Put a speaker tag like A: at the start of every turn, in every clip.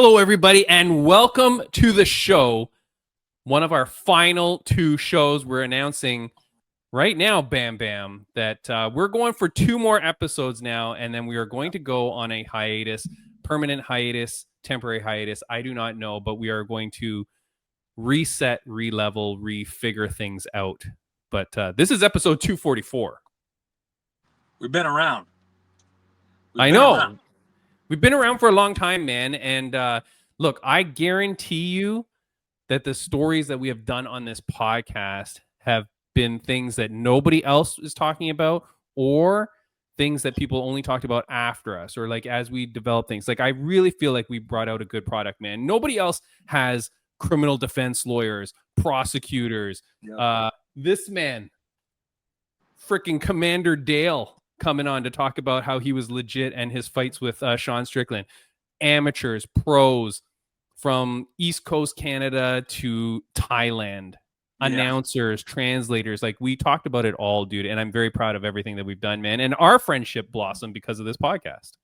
A: Hello, everybody, and welcome to the show. One of our final two shows we're announcing right now, Bam Bam, that we're going for 2 more episodes now, and then we are going to go on a hiatus, permanent hiatus, temporary hiatus. I do not know, but we are going to reset, re-level, refigure things out. But this is episode 244.
B: We've been around.
A: I know. We've been around for a long time, man. And look, I guarantee you that the stories that we have done on this podcast have been things that nobody else is talking about, or things that people only talked about after us, or like as we develop things. Like, I really feel like we brought out a good product, man. Nobody else has criminal defense lawyers, prosecutors. Yep. This man, freaking Commander Dale, coming on to talk about how he was legit and his fights with Sean Strickland. Amateurs, pros, from East Coast Canada to Thailand, announcers, translators. Like, we talked about it all, dude. And I'm very proud of everything that we've done, man. And our friendship blossomed because of this podcast.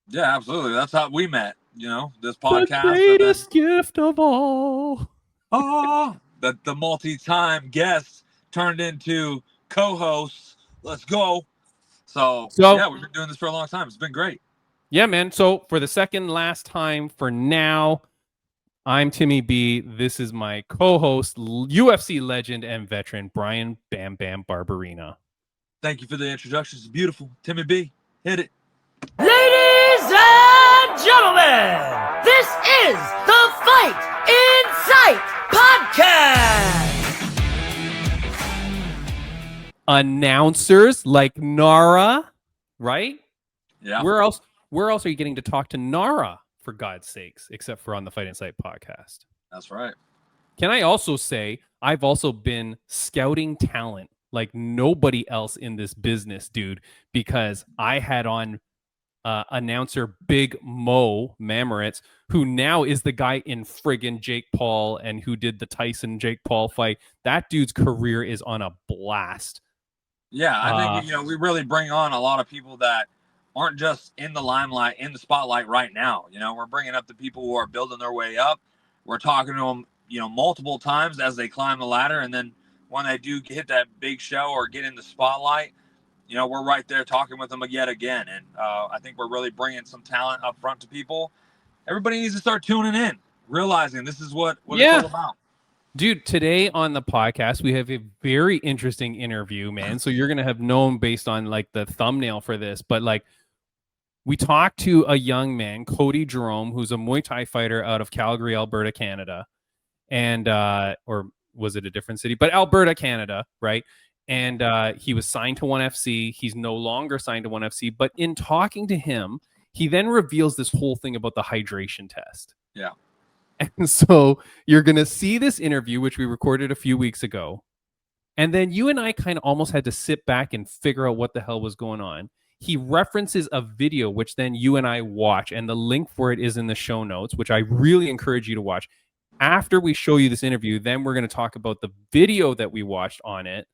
B: Yeah, absolutely. That's how we met, this podcast.
A: The greatest gift of all.
B: Oh, that the multi-time guests turned into co-hosts. Let's go. So, yeah, we've been doing this for a long time. It's been great.
A: Yeah, man. So for the second last time for now, I'm Timmy B. This is my co-host, UFC legend and veteran, Brian Bam Bam Barberina.
B: Thank you for the introduction. It's beautiful. Timmy B, hit it.
C: Ladies and gentlemen, this is the Fight Insight Podcast.
A: Announcers like Nara, right?
B: Yeah.
A: Where else are you getting to talk to Nara, for God's sakes, except for on the Fight Insight podcast?
B: That's right.
A: Can I also say I've also been scouting talent like nobody else in this business, dude, because I had on announcer Big Mo Mamoritz, who now is the guy in friggin' Jake Paul and who did the Tyson Jake Paul fight. That dude's career is on a blast.
B: Yeah, I think, we really bring on a lot of people that aren't just in the limelight, in the spotlight right now. We're bringing up the people who are building their way up. We're talking to them, multiple times as they climb the ladder. And then when they do hit that big show or get in the spotlight, we're right there talking with them yet again. And I think we're really bringing some talent up front to people. Everybody needs to start tuning in, realizing this is what it's all about.
A: Dude, today on the podcast, we have a very interesting interview, man. So you're going to have known based on like the thumbnail for this, but like we talked to a young man, Cody Jerome, who's a Muay Thai fighter out of Calgary, Alberta, Canada. And, or was it a different city? But Alberta, Canada, right? And he was signed to ONE FC. He's no longer signed to ONE FC. But in talking to him, he then reveals this whole thing about the hydration test.
B: Yeah.
A: And so you're going to see this interview, which we recorded a few weeks ago. And then you and I kind of almost had to sit back and figure out what the hell was going on. He references a video, which then you and I watch. And the link for it is in the show notes, which I really encourage you to watch. After we show you this interview, then we're going to talk about the video that we watched on it.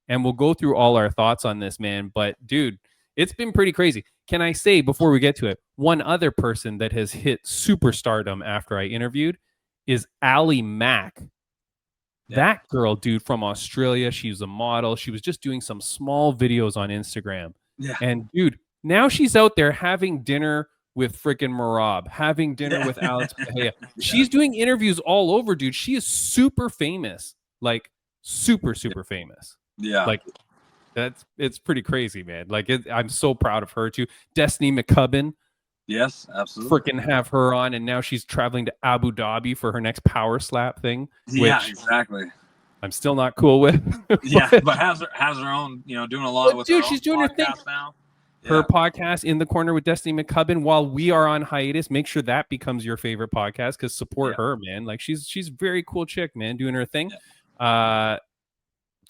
A: And we'll go through all our thoughts on this, man. But, dude, it's been pretty crazy. Can I say, before we get to it, one other person that has hit superstardom after I interviewed is Ali Mack. Yeah. That girl, dude, from Australia. She's a model. She was just doing some small videos on Instagram.
B: Yeah.
A: And, dude, now she's out there having dinner with freaking Marab, having dinner with Alex. She's doing interviews all over, dude. She is super famous. Like, super famous.
B: Yeah.
A: Like, it's pretty crazy, man. Like, I'm so proud of her too. Destiny McCubbin.
B: Yes, absolutely.
A: Freaking have her on, and now she's traveling to Abu Dhabi for her next power slap thing.
B: Yeah, exactly.
A: I'm still not cool with.
B: but has her own, doing a lot with.
A: Dude, she's doing her thing
B: now.
A: Her podcast, In the Corner with Destiny McCubbin, while we are on hiatus. Make sure that becomes your favorite podcast, because support her, man. Like, she's very cool chick, man, doing her thing. Yeah.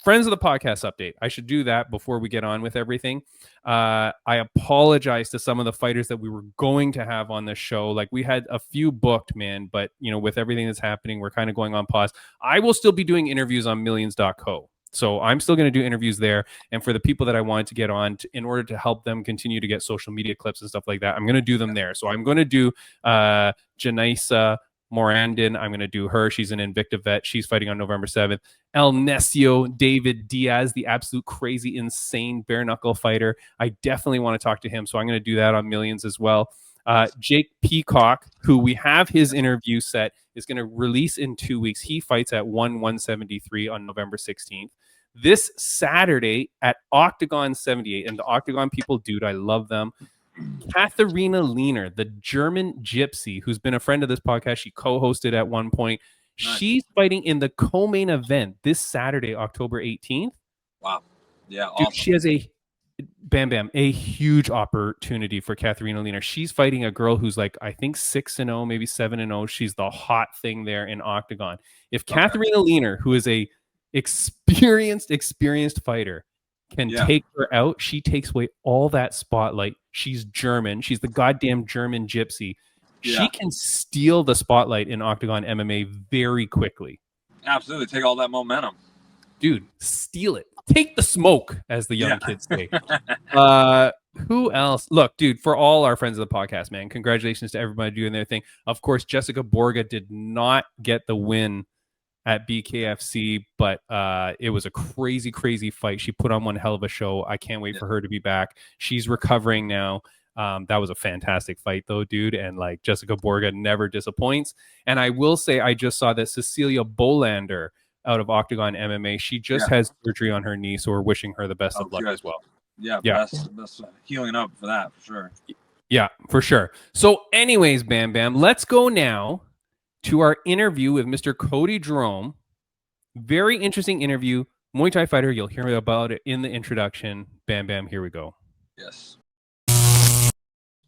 A: Friends of the podcast update. I should do that before we get on with everything. I apologize to some of the fighters that we were going to have on this show. Like, we had a few booked, man, but with everything that's happening, we're kind of going on pause. I will still be doing interviews on millions.co. So I'm still going to do interviews there. And for the people that I wanted to get on in order to help them continue to get social media clips and stuff like that, I'm going to do them there. So I'm going to do Janisa Morandin. I'm going to do her. She's an Invicta vet. She's fighting on November 7th. El Necio David Diaz, the absolute crazy, insane bare knuckle fighter. I definitely want to talk to him. So I'm going to do that on Millions as well. Jake Peacock, who we have his interview set, is going to release in 2 weeks. He fights at 173 on November 16th. This Saturday at Octagon 78. And the Octagon people, dude, I love them. Katharina Lehner, the German gypsy, who's been a friend of this podcast. She co-hosted at one point. Nice. She's fighting in the co-main event this Saturday, October 18th.
B: Wow. Yeah,
A: dude,
B: awesome.
A: She has a huge opportunity for Katharina Lehner. She's fighting a girl who's like, I think 6-0, maybe 7-0. She's the hot thing there in Octagon. If Katharina Lehner, who is a experienced fighter, can take her out, she takes away all that spotlight. She's German. She's the goddamn German gypsy. Yeah. She can steal the spotlight in Octagon MMA very quickly.
B: Absolutely. Take all that momentum.
A: Dude, steal it. Take the smoke, as the young kids say. Who else? Look, dude, for all our friends of the podcast, man, congratulations to everybody doing their thing. Of course, Jessica Borga did not get the win at BKFC, but it was a crazy fight. She put on one hell of a show. I can't wait for her to be back. She's recovering now. That was a fantastic fight, though, dude. And like Jessica Borga never disappoints. And I will say, I just saw that Cecilia Bolander out of Octagon MMA, she just has surgery on her knee, so we're wishing her the best of luck as well.
B: Yeah. Best healing up for that, for sure.
A: Yeah, for sure. So anyways, Bam Bam, let's go now to our interview with Mr. Cody Jerome. Very interesting interview. Muay Thai fighter. You'll hear about it in the introduction. Bam Bam, here we go.
B: Yes.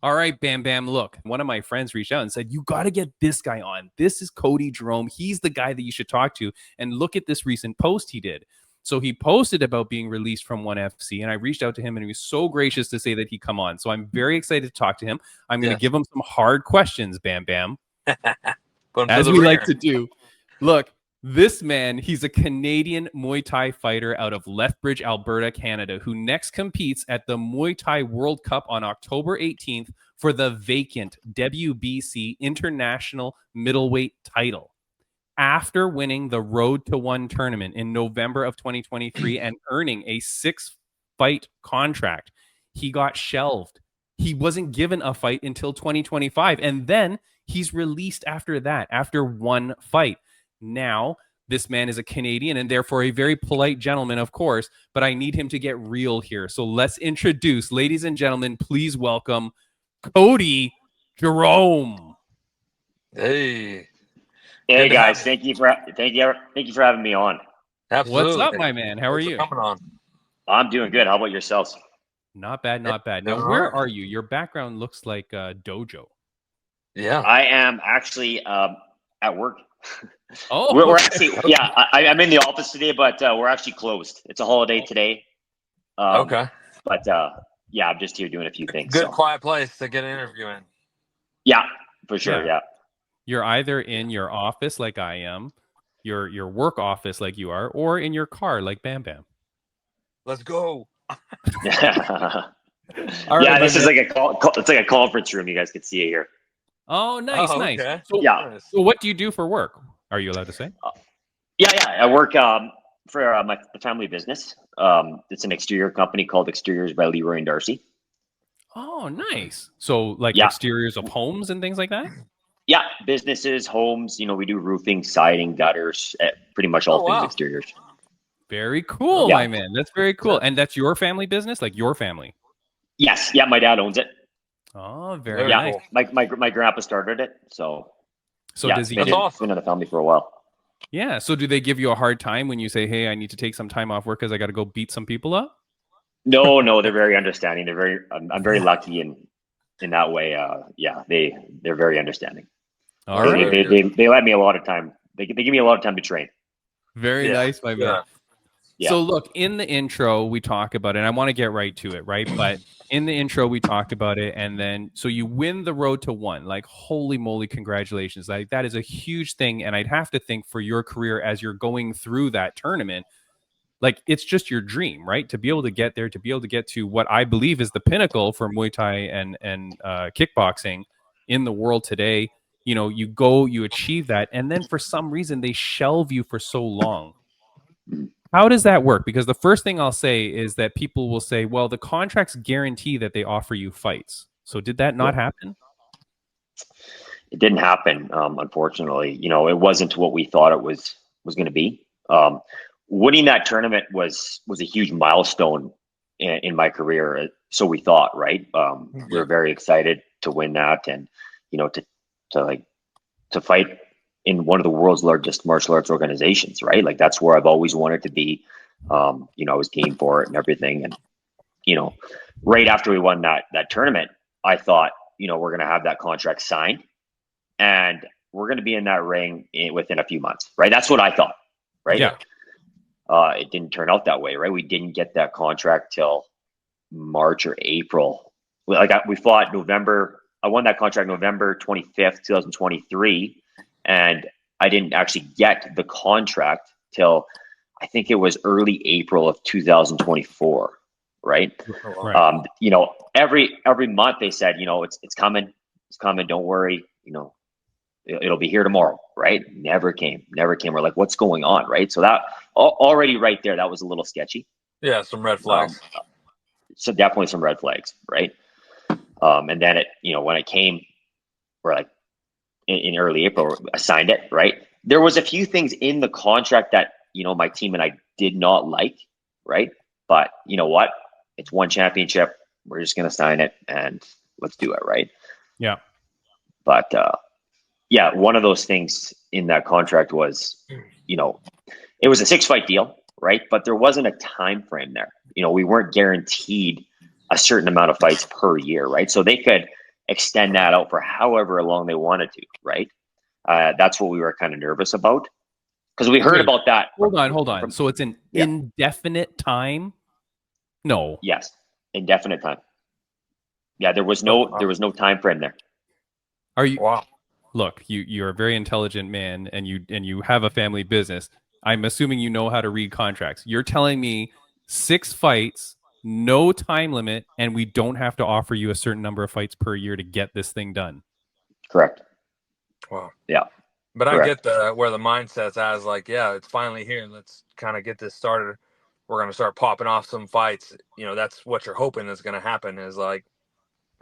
A: All right, Bam Bam, look, one of my friends reached out and said, you got to get this guy on. This is Cody Jerome. He's the guy that you should talk to. And look at this recent post he did. So he posted about being released from ONE FC, and I reached out to him, and he was so gracious to say that he'd come on. So I'm very excited to talk to him. I'm going to give him some hard questions, Bam Bam, as we like to do. Look, this man, he's a Canadian Muay Thai fighter out of Lethbridge, Alberta, Canada, who next competes at the Muay Thai World Cup on October 18th for the vacant WBC International Middleweight title. After winning the Road to One tournament in November of 2023 and earning a 6-fight contract, he got shelved. He wasn't given a fight until 2025, and then he's released after that, after one fight. Now, this man is a Canadian and therefore a very polite gentleman, of course, but I need him to get real here. So let's introduce, ladies and gentlemen, please welcome Cody Jerome.
D: Hey.
E: Hey guys, thank you for having me on.
D: Absolutely.
A: What's up, my man? How are you?
D: Coming on.
E: I'm doing good. How about yourselves?
A: Not bad, not bad. Now, where are you? Your background looks like a dojo.
E: Yeah. I am actually at work.
A: Oh,
E: we're actually, I'm in the office today, but we're actually closed. It's a holiday today.
D: Okay.
E: But yeah, I'm just here doing a few things.
D: Good quiet place to get an interview in.
E: Yeah, for sure. Yeah.
A: You're either in your office like I am, your work office like you are, or in your car like Bam Bam.
D: Let's go.
E: Yeah, this is like it's like a conference room. You guys can see it here.
A: Oh, nice, nice.
D: Okay.
A: So, so what do you do for work? Are you allowed to say?
E: I work for my family business. It's an exterior company called Exteriors by Leroy and Darcy.
A: Oh, nice. So like exteriors of homes and things like that?
E: Yeah, businesses, homes. You know, we do roofing, siding, gutters, pretty much all things exteriors.
A: Very cool, my man. That's very cool. And that's your family business, like your family?
E: Yes. Yeah, my dad owns it.
A: Oh, very nice.
E: My grandpa started it, so
A: does he?
E: Been in the family for a while.
A: Yeah. So do they give you a hard time when you say, "Hey, I need to take some time off work because I got to go beat some people up"?
E: No, they're very understanding. I'm very lucky in that way. They're very understanding.
A: All right.
E: They let me a lot of time. They give me a lot of time to train.
A: Very nice, my man. Yeah. So look, in the intro, we talk about it, and I want to get right to it, right? But in the intro, we talked about it, and then, so you win the Road to One. Like, holy moly, congratulations. Like, that is a huge thing, and I'd have to think for your career as you're going through that tournament, like it's just your dream, right? To be able to get there, to be able to get to what I believe is the pinnacle for Muay Thai and kickboxing in the world today. You know, you go, you achieve that, and then for some reason they shelve you for so long. How does that work? Because the first thing I'll say is that people will say, well, the contracts guarantee that they offer you fights. So did that not happen?
E: It didn't happen, unfortunately. You know, it wasn't what we thought it was going to be. Winning that tournament was a huge milestone in my career. So we thought, right? We were very excited to win that, and you know, to fight in one of the world's largest martial arts organizations, right? Like that's where I've always wanted to be. You know, I was game for it and everything. And, you know, right after we won that tournament, I thought, you know, we're going to have that contract signed and we're going to be in that ring within a few months, right? That's what I thought, right?
A: Yeah.
E: It didn't turn out that way, right? We didn't get that contract till March or April. We fought November. I won that contract November 25th, 2023. And I didn't actually get the contract till I think it was early April of 2024, right? You know, every month they said, you know, it's coming, don't worry, you know, it'll be here tomorrow, right? Never came. We're like, what's going on, right? So that already right there, that was a little sketchy.
D: Yeah, some red flags.
E: So definitely some red flags, right? And then you know, when it came, we're like, in early April, I signed it, right? There was a few things in the contract that, you know, my team and I did not like, right? But you know what? It's one championship. We're just going to sign it and let's do it, right?
A: Yeah.
E: But yeah, one of those things in that contract was, you know, it was a 6-fight deal, right? But there wasn't a time frame there. You know, we weren't guaranteed a certain amount of fights per year, right? So they could extend that out for however long they wanted to, right? That's what we were kind of nervous about because we heard about that.
A: Hold on. So it's an indefinite time? No.
E: Yes, indefinite time. Yeah, there was no time frame there.
A: Are you?
D: Wow.
A: Look, you're a very intelligent man, and you have a family business. I'm assuming you know how to read contracts. You're telling me 6 fights, no time limit, and we don't have to offer you a certain number of fights per year to get this thing done.
E: Correct.
D: Wow.
E: Yeah.
D: But
E: Correct.
D: I get where the mindset's as like, yeah, it's finally here. Let's kind of get this started. We're going to start popping off some fights. You know, that's what you're hoping is going to happen is like,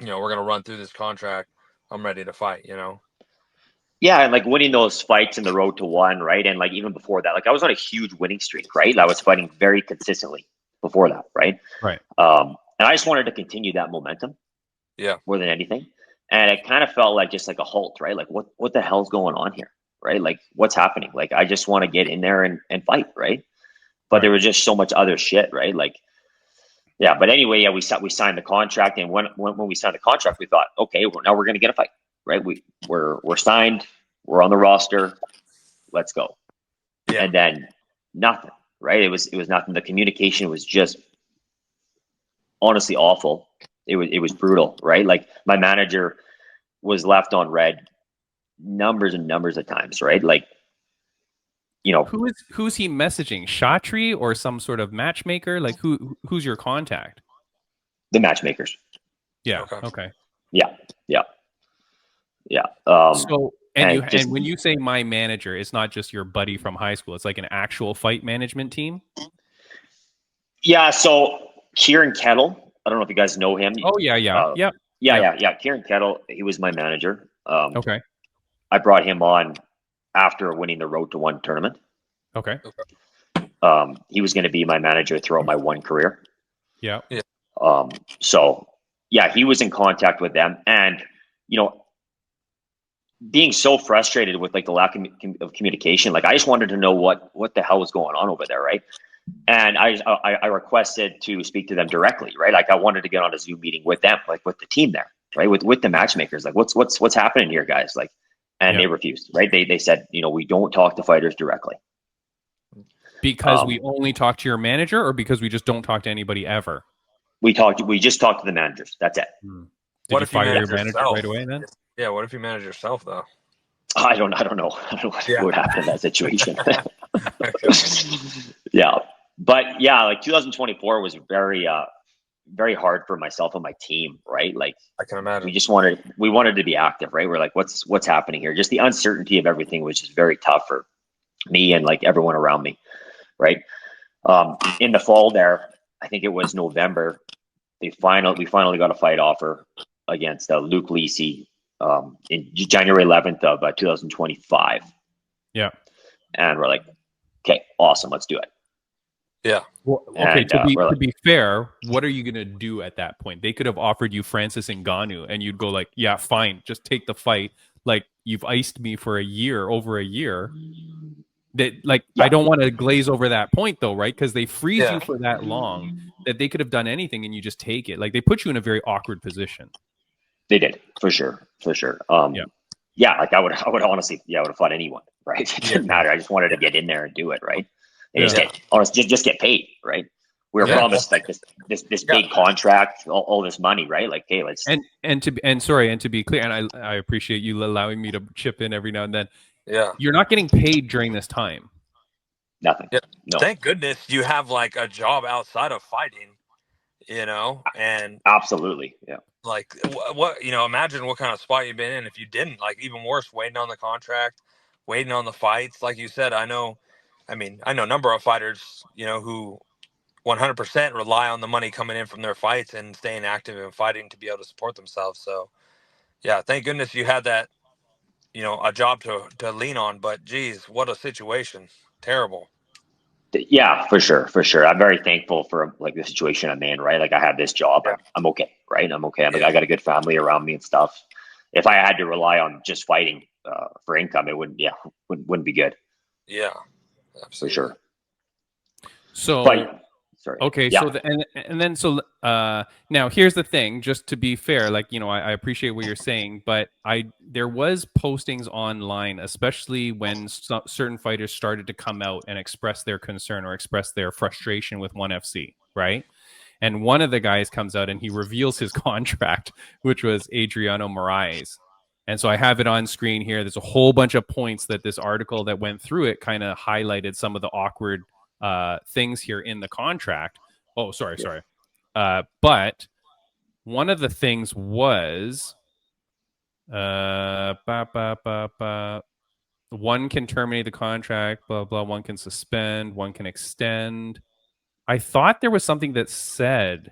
D: you know, we're going to run through this contract. I'm ready to fight, you know?
E: Yeah, and like winning those fights in the road to one, right? And like even before that, like I was on a huge winning streak, right? I was fighting very consistently before that, right?
A: Right.
E: And I just wanted to continue that momentum.
D: Yeah.
E: More than anything. And it kind of felt like just like a halt, right? Like what the hell's going on here? Right? Like what's happening? Like I just want to get in there and fight, right? But there was just so much other shit, right? Like, yeah. But anyway, yeah, we signed the contract, and when we signed the contract, we thought, okay, now we're gonna get a fight, right? We're signed, we're on the roster, let's go.
D: Yeah.
E: And then nothing, right? It was nothing. The communication was just honestly awful. It was brutal, right? Like my manager was left on red numbers and numbers of times, right? Like, you know,
A: who's he messaging? Shatri or some sort of matchmaker? Like who's your contact?
E: the matchmakers.
A: Yeah. Okay.
E: Yeah.
A: So and when you say my manager, it's not just your buddy from high school. It's like an actual fight management team.
E: Yeah. So Kieran Kettle, I don't know if you guys know him.
A: Oh yeah.
E: Kieran Kettle, he was my manager.
A: Okay.
E: I brought him on after winning the Road to One tournament.
A: Okay.
E: He was going to be my manager throughout my one career.
A: Yeah.
E: So yeah, he was in contact with them, and you know, being so frustrated with like the lack of communication, like I just wanted to know what the hell was going on over there, right? And I requested to speak to them directly, right? Like I wanted to get on a Zoom meeting with them, like with the team there, right? With the matchmakers, like what's happening here, guys? Like, and they refused, right? They said, you know, we don't talk to fighters directly.
A: Because we only talk to your manager, or because we just don't talk to anybody ever? We
E: just talk to the managers. That's it.
A: Did you fire your manager right away then?
D: Yeah. What if you manage yourself though?
E: I don't know. I don't know what would happen in that situation. Yeah. But yeah, like 2024 was very very hard for myself and my team, right? Like
D: I can imagine.
E: we wanted to be active, right? We're like, what's happening here? Just the uncertainty of everything was just very tough for me and like everyone around me, right? In the fall there, I think it was November, we finally got a fight offer against Luke Lisi in January 11th of 2025.
A: Yeah.
E: And we're like, okay, awesome, let's do it.
D: Yeah.
A: Well, okay,
E: And,
A: to be fair, what are you going to do at that point? They could have offered you Francis Ngannou and you'd go like, yeah, fine, just take the fight. Like, you've iced me for over a year. That like,
E: Yeah.
A: I don't want to glaze over that point though, right? Because they freeze
D: Yeah.
A: you for that long that they could have done anything and you just take it. Like, they put you in a very awkward position.
E: They did, for sure. Yeah, like I would honestly, I would have fought anyone, right? It didn't matter. I just wanted to get in there and do it, right? And just get paid, right? We were promised like this big contract, all this money, right? Like, hey, let's
A: and to be clear, and I appreciate you allowing me to chip in every now and then.
D: Yeah.
A: You're not getting paid during this time.
E: nothing.
D: Yeah.
E: No.
D: Thank goodness you have like a job outside of fighting, and
E: Absolutely. Yeah.
D: like what imagine what kind of spot you've been in if you didn't. Like, even worse, waiting on the contract, waiting on the fights. Like you said, I know a number of fighters who 100% rely on the money coming in from their fights and staying active and fighting to be able to support themselves. So yeah, thank goodness you had that, a job to lean on. But geez, what a situation. Terrible.
E: Yeah, for sure. I'm very thankful for like the situation I'm in, right? Like I have this job, I'm okay, right? I'm okay. I got a good family around me and stuff. If I had to rely on just fighting for income, it wouldn't be good.
D: Yeah, absolutely.
E: For sure.
A: So,
E: sorry.
A: Okay,
E: yeah.
A: So now here's the thing. Just to be fair, like I appreciate what you're saying, but there was postings online, especially when certain fighters started to come out and express their concern or express their frustration with ONE FC, right? And one of the guys comes out and he reveals his contract, which was Adriano Moraes. And so I have it on screen here. There's a whole bunch of points that this article that went through it kind of highlighted some of the awkward things here in the contract. Oh, sorry. But one of the things was one can terminate the contract, blah, blah. One can suspend, one can extend. I thought there was something that said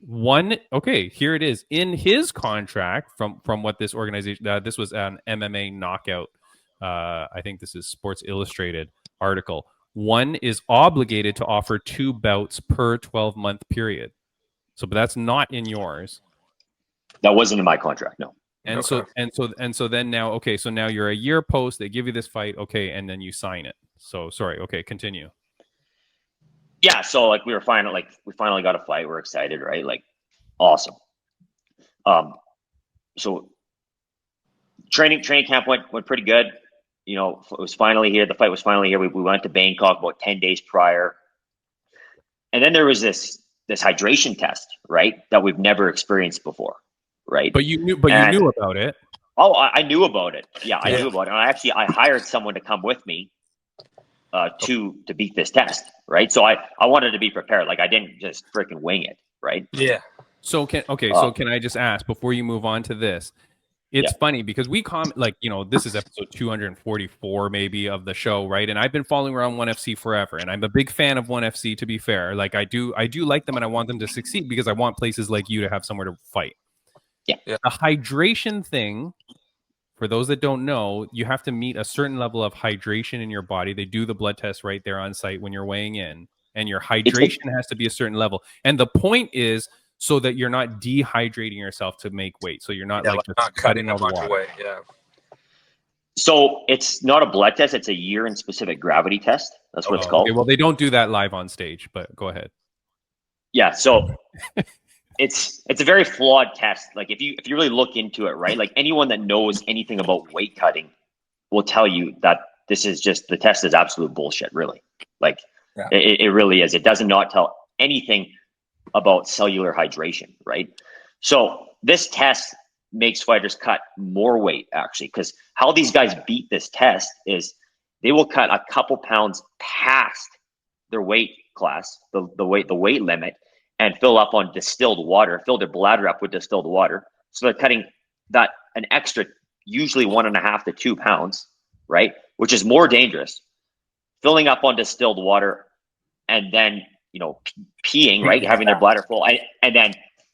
A: here it is in his contract from what this organization, this was an MMA Knockout. I think this is Sports Illustrated article. One is obligated to offer 2 bouts per 12-month period. So, but that's not in yours.
E: That wasn't in my contract, no.
A: And so then now, so now you're a year post, they give you this fight, and then you sign it. So, sorry, continue.
E: Yeah, so like we finally got a fight. We're excited, right? Like, awesome. So training camp went pretty good. It was finally here. The fight was finally here. We went to Bangkok about 10 days prior. And then there was this hydration test, right? That we've never experienced before, right?
A: But you knew about it.
E: Oh, I knew about it. Yeah, I knew about it. And I hired someone to come with me to beat this test, right? So I wanted to be prepared. Like I didn't just freaking wing it, right?
D: Yeah.
A: So can I just ask before you move on to this? It's funny because we this is episode 244 maybe of the show, right? And I've been following around ONE FC forever, and I'm a big fan of ONE FC. To be fair, like I do like them, and I want them to succeed because I want places like you to have somewhere to fight.
E: Yeah.
A: The hydration thing, for those that don't know, you have to meet a certain level of hydration in your body. They do the blood test right there on site when you're weighing in, and your hydration has to be a certain level. And the point is so that you're not dehydrating yourself to make weight. So you're not just
D: cutting a bunch of weight. Yeah.
E: So it's not a blood test. It's a urine specific gravity test. That's what it's called.
A: Okay. Well, they don't do that live on stage, but go ahead.
E: Yeah. So it's a very flawed test. Like if you really look into it, right? Like anyone that knows anything about weight cutting will tell you that this is the test is absolute bullshit, really. Like it really is. It does not tell anything about cellular hydration, right? So this test makes fighters cut more weight, actually, because how these guys beat this test is they will cut a couple pounds past their weight class, the weight limit, and fill up on distilled water, fill their bladder up with distilled water. So they're cutting that an extra, usually 1.5 to 2 pounds, right? Which is more dangerous. Filling up on distilled water and then, peeing, right? Having their bladder full and then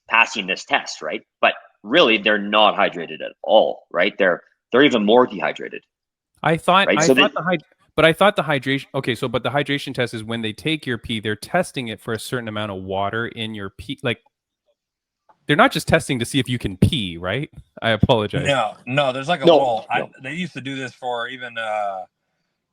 E: passing this test, right? But really they're not hydrated at all, right? They're even more dehydrated.
A: I thought,
E: right?
A: but I thought the hydration. Okay, but the hydration test is when they take your pee, they're testing it for a certain amount of water in your pee. Like, they're not just testing to see if you can pee, right? I apologize.
B: No. There's like a little. They used to do this for even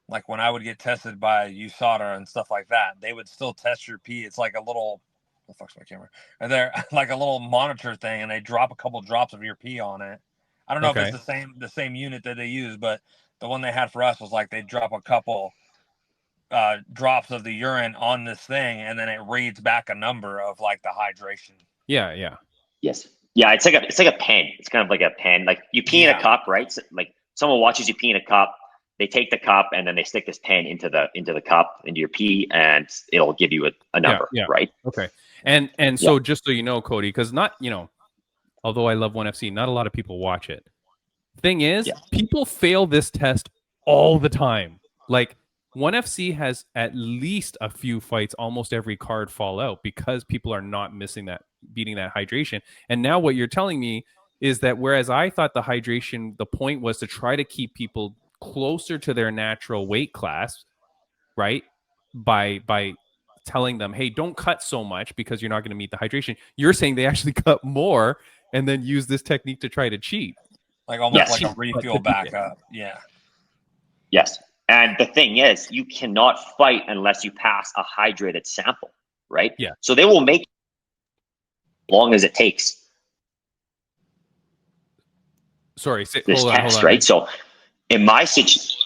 B: like when I would get tested by USADA and stuff like that. They would still test your pee. It's like a little. What the fuck's my camera? And they're like a little monitor thing, and they drop a couple drops of your pee on it. I don't know if it's the same unit that they use, but the one they had for us was like they drop a couple drops of the urine on this thing, and then it reads back a number of like the hydration.
A: Yeah.
E: Yes. Yeah, it's like a pen. It's kind of like a pen. Like you pee in a cup, right? So, like someone watches you pee in a cup, they take the cup and then they stick this pen into the cup, into your pee, and it'll give you a number, right?
A: Okay. And so just so you know, Cody, because not, although I love ONE FC, not a lot of people watch it. Thing is, people fail this test all the time. Like, ONE FC has at least a few fights, almost every card fall out because people are not beating that hydration. And now what you're telling me is that whereas I thought the hydration, the point was to try to keep people closer to their natural weight class, right? By telling them, hey, don't cut so much because you're not going to meet the hydration. You're saying they actually cut more and then use this technique to try to cheat.
B: Like almost like a refuel backup. Yeah.
E: Yes. And the thing is, you cannot fight unless you pass a hydrated sample, right?
A: Yeah.
E: So they will make as long as it takes.
A: Sorry,
E: hold on. Right? So in my situation.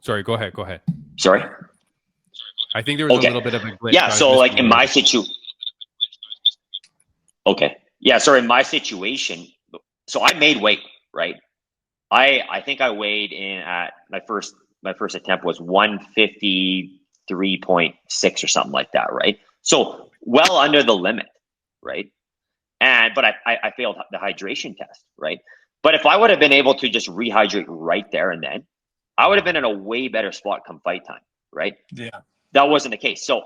A: Sorry, go ahead.
E: Sorry?
A: I think there was a little bit of a glitch.
E: Yeah, so like in my situation. Okay. Yeah, so in my situation, so I made weight, right? I think I weighed in at my first attempt was 153.6 or something like that, right? So well under the limit, right? But I failed the hydration test, right? But if I would have been able to just rehydrate right there and then, I would have been in a way better spot come fight time, right?
B: Yeah.
E: That wasn't the case. So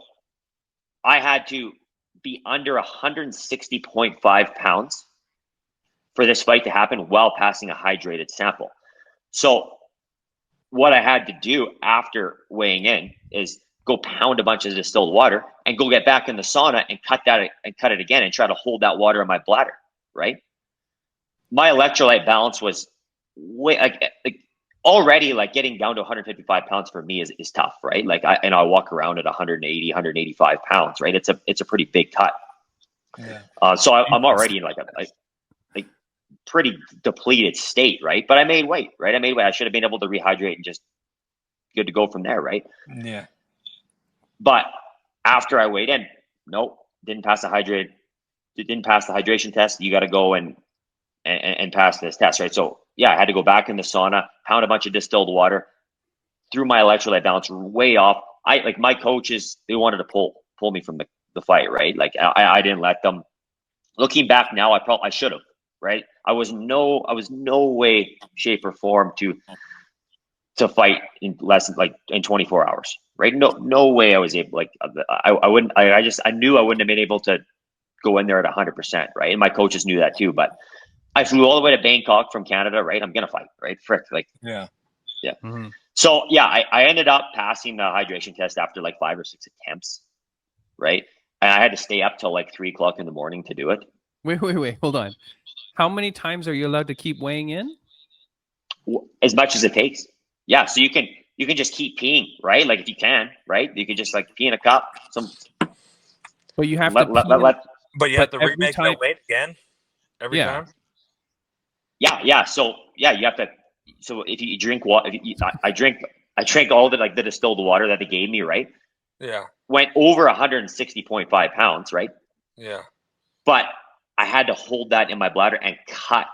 E: I had to be under 160.5 pounds for this fight to happen while passing a hydrated sample. So what I had to do after weighing in is go pound a bunch of distilled water and go get back in the sauna and cut it again and try to hold that water in my bladder, right? My electrolyte balance was way already like getting down to 155 pounds for me is tough, right? Like I walk around at 180, 185 pounds, right? It's a pretty big cut.
B: Yeah.
E: So I'm already in like a pretty depleted state, right? But I made weight, right? I should have been able to rehydrate and just good to go from there, right?
B: Yeah.
E: But after I weighed in, nope, didn't pass the hydration test. You got to go and pass this test, right? So yeah, I had to go back in the sauna, pound a bunch of distilled water, threw my electrolyte balance way off. My coaches, they wanted to pull me from the fight, right? Like I didn't let them. Looking back now, I should have, right? I was no way, shape, or form to fight in less than in 24 hours, right? No way I was able. I wouldn't. I knew I wouldn't have been able to go in there at 100%, right? And my coaches knew that too. But I flew all the way to Bangkok from Canada, right? I'm gonna fight, right? Frick,
B: yeah.
E: Mm-hmm. So yeah, I ended up passing the hydration test after 5 or 6 attempts, right? And I had to stay up till 3 o'clock in the morning to do it.
A: Wait, hold on. How many times are you allowed to keep weighing in?
E: As much as it takes. Yeah, so you can just keep peeing, right? If you can, right? You can just pee in a cup.
A: But you have
D: but you have to remake the weight again every time.
E: Yeah. So yeah, you have to. So if you drink water, I drank all the the distilled water that they gave me, right?
D: Yeah.
E: Went over 160.5 pounds, right?
D: Yeah.
E: But I had to hold that in my bladder and cut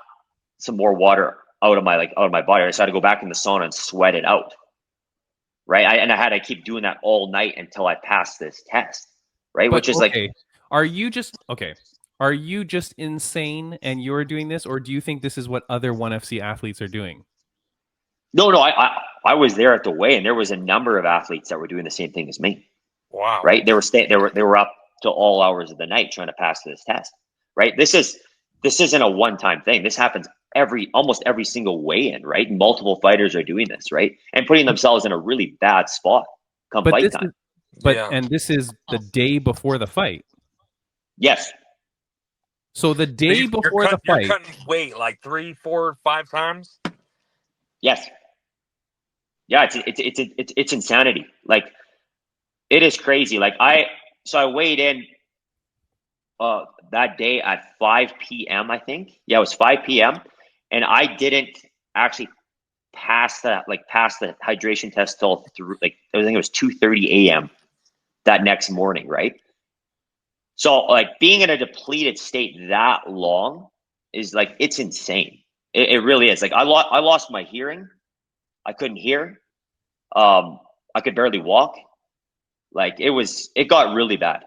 E: some more water out of my body. So I had to go back in the sauna and sweat it out. right? And I had to keep doing that all night until I passed this test, right?
A: But,
E: Which is
A: okay. Are you just insane and you're doing this, or do you think this is what other 1FC athletes are doing?
E: No, I was there at the weigh, and there was a number of athletes that were doing the same thing as me.
D: Wow.
E: Right? They were up to all hours of the night trying to pass this test. Right? This isn't a one-time thing. This happens almost every single weigh-in, right? Multiple fighters are doing this, right? And putting themselves in a really bad spot come fight time.
A: And this is the day before the fight.
E: Yes.
A: So the day before the fight,
D: you're cutting weight like 3, 4, 5 times.
E: Yes. Yeah, it's insanity. Like, it is crazy. Like I weighed in that day at 5 p.m. I think. Yeah, it was 5 p.m. and I didn't actually pass the hydration test till I think it was 2:30 a.m. that next morning, right? So like being in a depleted state that long is like, it's insane. It really is. Like I lost my hearing. I couldn't hear. I could barely walk. Like it got really bad.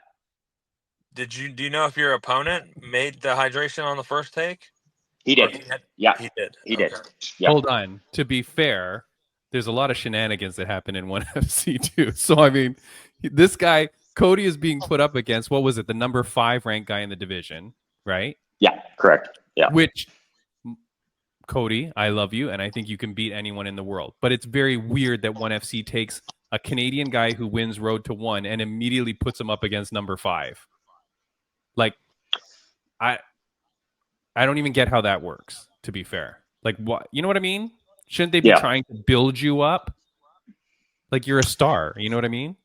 D: Do you know if your opponent made the hydration on the first take?
E: He did. He did. Yeah.
A: Hold on. To be fair, there's a lot of shenanigans that happen in 1FC too. So I mean, this guy Cody is being put up against, what was it, the number 5 ranked guy in the division, right?
E: Yeah, correct. Yeah.
A: Which, Cody, I love you, and I think you can beat anyone in the world. But it's very weird that 1FC takes a Canadian guy who wins Road to 1 and immediately puts him up against number 5. Like, I don't even get how that works, to be fair. Like, what, you know what I mean? Shouldn't they be trying to build you up? Like you're a star, you know what I mean?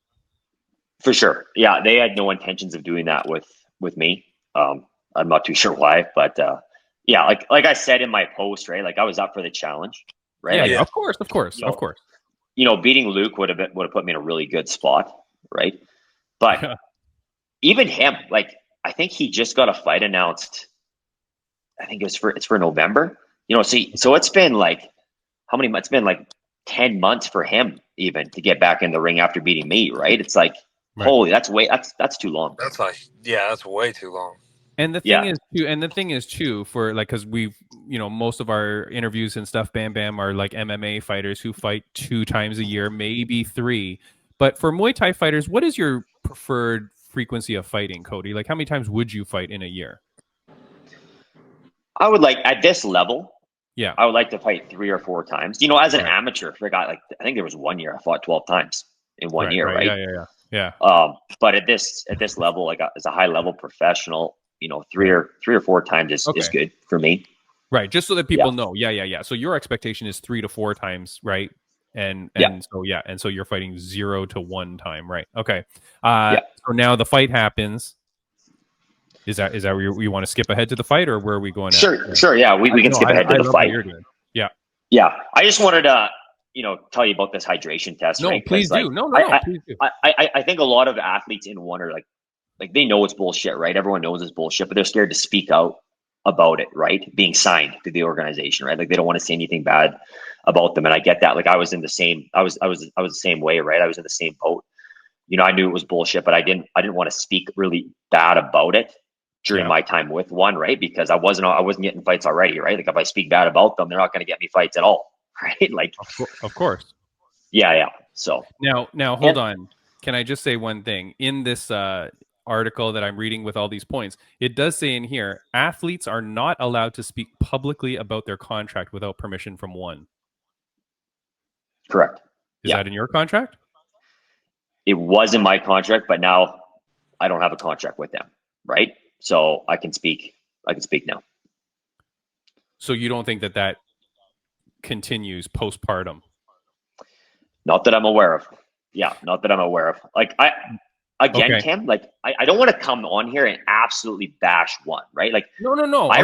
E: For sure. Yeah, they had no intentions of doing that with me. I'm not too sure why, but yeah, like I said in my post, right? Like I was up for the challenge, right?
A: Yeah,
E: like,
A: yeah. Of course.
E: You know, beating Luke would have put me in a really good spot, right? But even him, like I think he just got a fight announced. I think it's for November. You know, so it's been like how many months? It's been like 10 months for him even to get back in the ring after beating me, right? It's like, holy, that's too long.
D: That's like, yeah, that's way too long.
A: And the thing is too, for like, because we've, you know, most of our interviews and stuff, Bam Bam, are like MMA fighters who fight 2 times a year, maybe 3. But for Muay Thai fighters, what is your preferred frequency of fighting, Cody? Like, how many times would you fight in a year?
E: I would like at this level.
A: Yeah,
E: I would like to fight 3 or 4 times. You know, as an amateur, for a guy, like I think there was 1 year I fought 12 times in 1 year, right?
A: Yeah.
E: But at this level, like as a high level professional, you know, 3 or 4 times is good for me.
A: Right, just so that people know. Yeah. So your expectation is 3 to 4 times, right? And so you're fighting 0 to 1 time, right? Okay. So now the fight happens. Is that where you want to skip ahead to the fight, or where are we going?
E: Sure. Yeah, we can skip ahead to the fight. Yeah. I just wanted to, you know, tell you about this hydration test.
A: No,
E: right?
A: please do.
E: Like,
A: please do.
E: I think a lot of athletes in one are like they know it's bullshit, right? Everyone knows it's bullshit, but they're scared to speak out about it, right? Being signed to the organization, right? Like they don't want to say anything bad about them, and I get that. Like I was the same way, right? I was in the same boat. You know, I knew it was bullshit, but I didn't want to speak really bad about it during my time with one, right? Because I wasn't getting fights already, right? Like if I speak bad about them, they're not going to get me fights at all, right? Like,
A: of course.
E: Yeah. So
A: now hold on. Can I just say one thing? In this article that I'm reading with all these points, it does say in here, athletes are not allowed to speak publicly about their contract without permission from one.
E: Correct.
A: Is that in your contract?
E: It was in my contract, but now I don't have a contract with them, right? So I can speak now.
A: So you don't think that continues postpartum?
E: Not that I'm aware of. Yeah, not that I'm aware of. Like Tim, like I don't want to come on here and absolutely bash one, right? Like
A: no.
E: I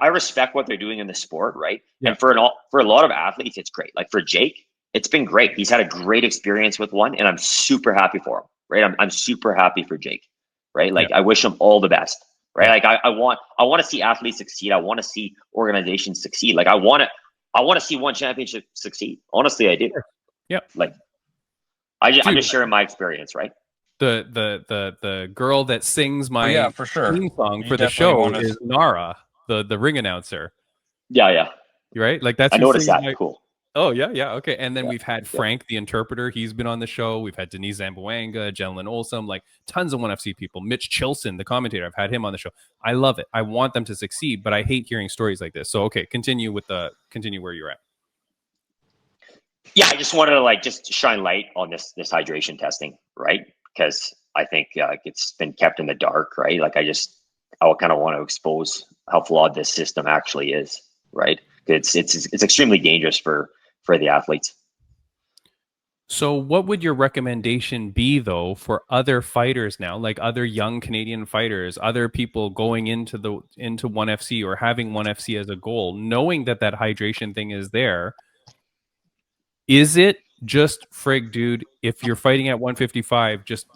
E: respect what they're doing in the sport, right?
A: Yeah.
E: And for a lot of athletes, it's great. Like for Jake, it's been great. He's had a great experience with one, and I'm super happy for him, right? I'm super happy for Jake, right? Like I wish him all the best, right? Like I want to see athletes succeed. I want to see organizations succeed. Like I want to see one championship succeed. Honestly, I do.
A: Yeah.
E: Like I'm just sharing my experience, right?
A: The girl that sings my
B: for sure
A: theme song
B: You
A: for the
B: definitely
A: show
B: wanna-
A: is Nara, the ring announcer.
E: Yeah.
A: Right? Like that's
E: I
A: who
E: noticed
A: sings
E: that. Cool.
A: Oh yeah, okay. And then
E: Yeah,
A: we've had Frank, the interpreter. He's been on the show. We've had Denise Zamboanga, Jalen Olsum, like tons of ONE FC people. Mitch Chilson, the commentator. I've had him on the show. I love it. I want them to succeed, but I hate hearing stories like this. So okay, continue where you're at.
E: Yeah, I just wanted to just shine light on this hydration testing, right? Because I think it's been kept in the dark, right? Like I kind of want to expose how flawed this system actually is, right? It's extremely dangerous for the athletes.
A: So what would your recommendation be though for other fighters now, like other young Canadian fighters, other people going into ONE FC or having ONE FC as a goal, knowing that hydration thing is there? Is it just frig, dude, if you're fighting at 155, just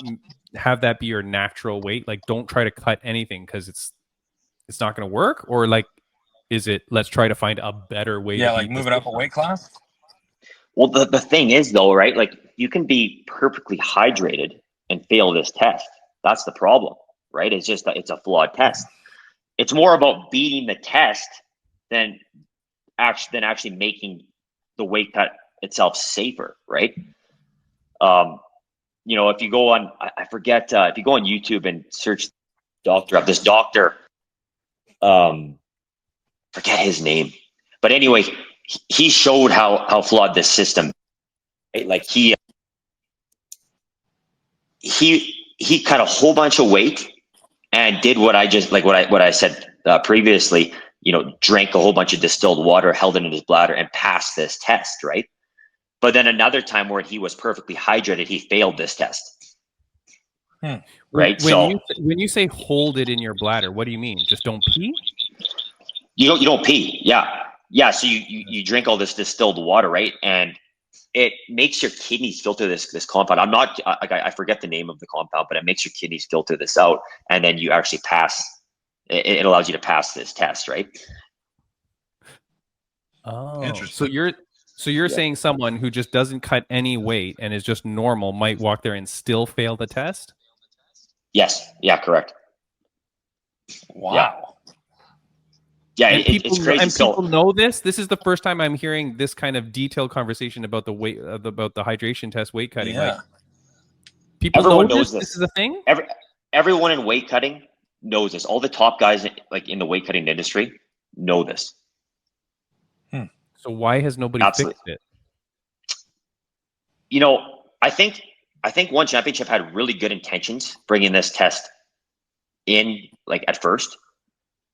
A: have that be your natural weight? Like don't try to cut anything because it's not going to work? Or like, is it, let's try to find a better way to
B: like move it up a weight class?
E: Well, the thing is though, right? Like you can be perfectly hydrated and fail this test. That's the problem, right? It's just it's a flawed test. It's more about beating the test than actually making the weight cut itself safer, right? If you go on, I forget, if you go on YouTube and search this doctor, forget his name, but anyway, he showed how flawed this system, right? Like he cut a whole bunch of weight and did what I said previously, drank a whole bunch of distilled water, held it in his bladder and passed this test, right? But then another time where he was perfectly hydrated, he failed this test. Right?
A: When you say hold it in your bladder, what do you mean? Just don't pee?
E: You don't pee. Yeah. So you drink all this distilled water, right? And it makes your kidneys filter this compound. I forget the name of the compound, but it makes your kidneys filter this out, and then you actually pass. It allows you to pass this test, right?
A: Oh, interesting. So you're saying someone who just doesn't cut any weight and is just normal might walk there and still fail the test?
E: Yes. Yeah. Correct.
B: Wow.
E: Yeah,
A: it's
E: crazy.
A: And people know this. This is the first time I'm hearing this kind of detailed conversation about the weight, about the hydration test, weight cutting.
B: Yeah.
A: Like, people knows this. This is a thing.
E: Everyone in weight cutting knows this. All the top guys in the weight cutting industry know this.
A: So why has nobody fixed it?
E: I think ONE Championship had really good intentions bringing this test in, at first.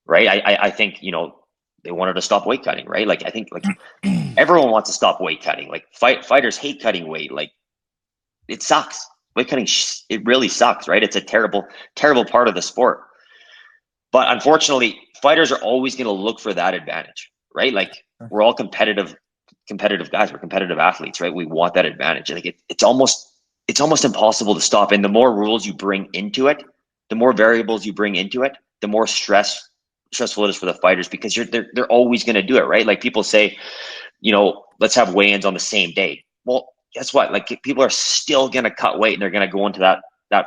E: Right. I think, they wanted to stop weight cutting, right? Like, I think everyone wants to stop weight cutting. Like fighters hate cutting weight. Like it sucks. Weight cutting, it really sucks, right? It's a terrible, terrible part of the sport. But unfortunately, fighters are always going to look for that advantage, right? Like we're all competitive guys. We're competitive athletes, right? We want that advantage. Like it's almost impossible to stop. And the more rules you bring into it, the more variables you bring into it, the more stressful it is for the fighters, because they're always going to do it, right? Like people say, let's have weigh-ins on the same day. Well, guess what? Like people are still going to cut weight and they're going to go into that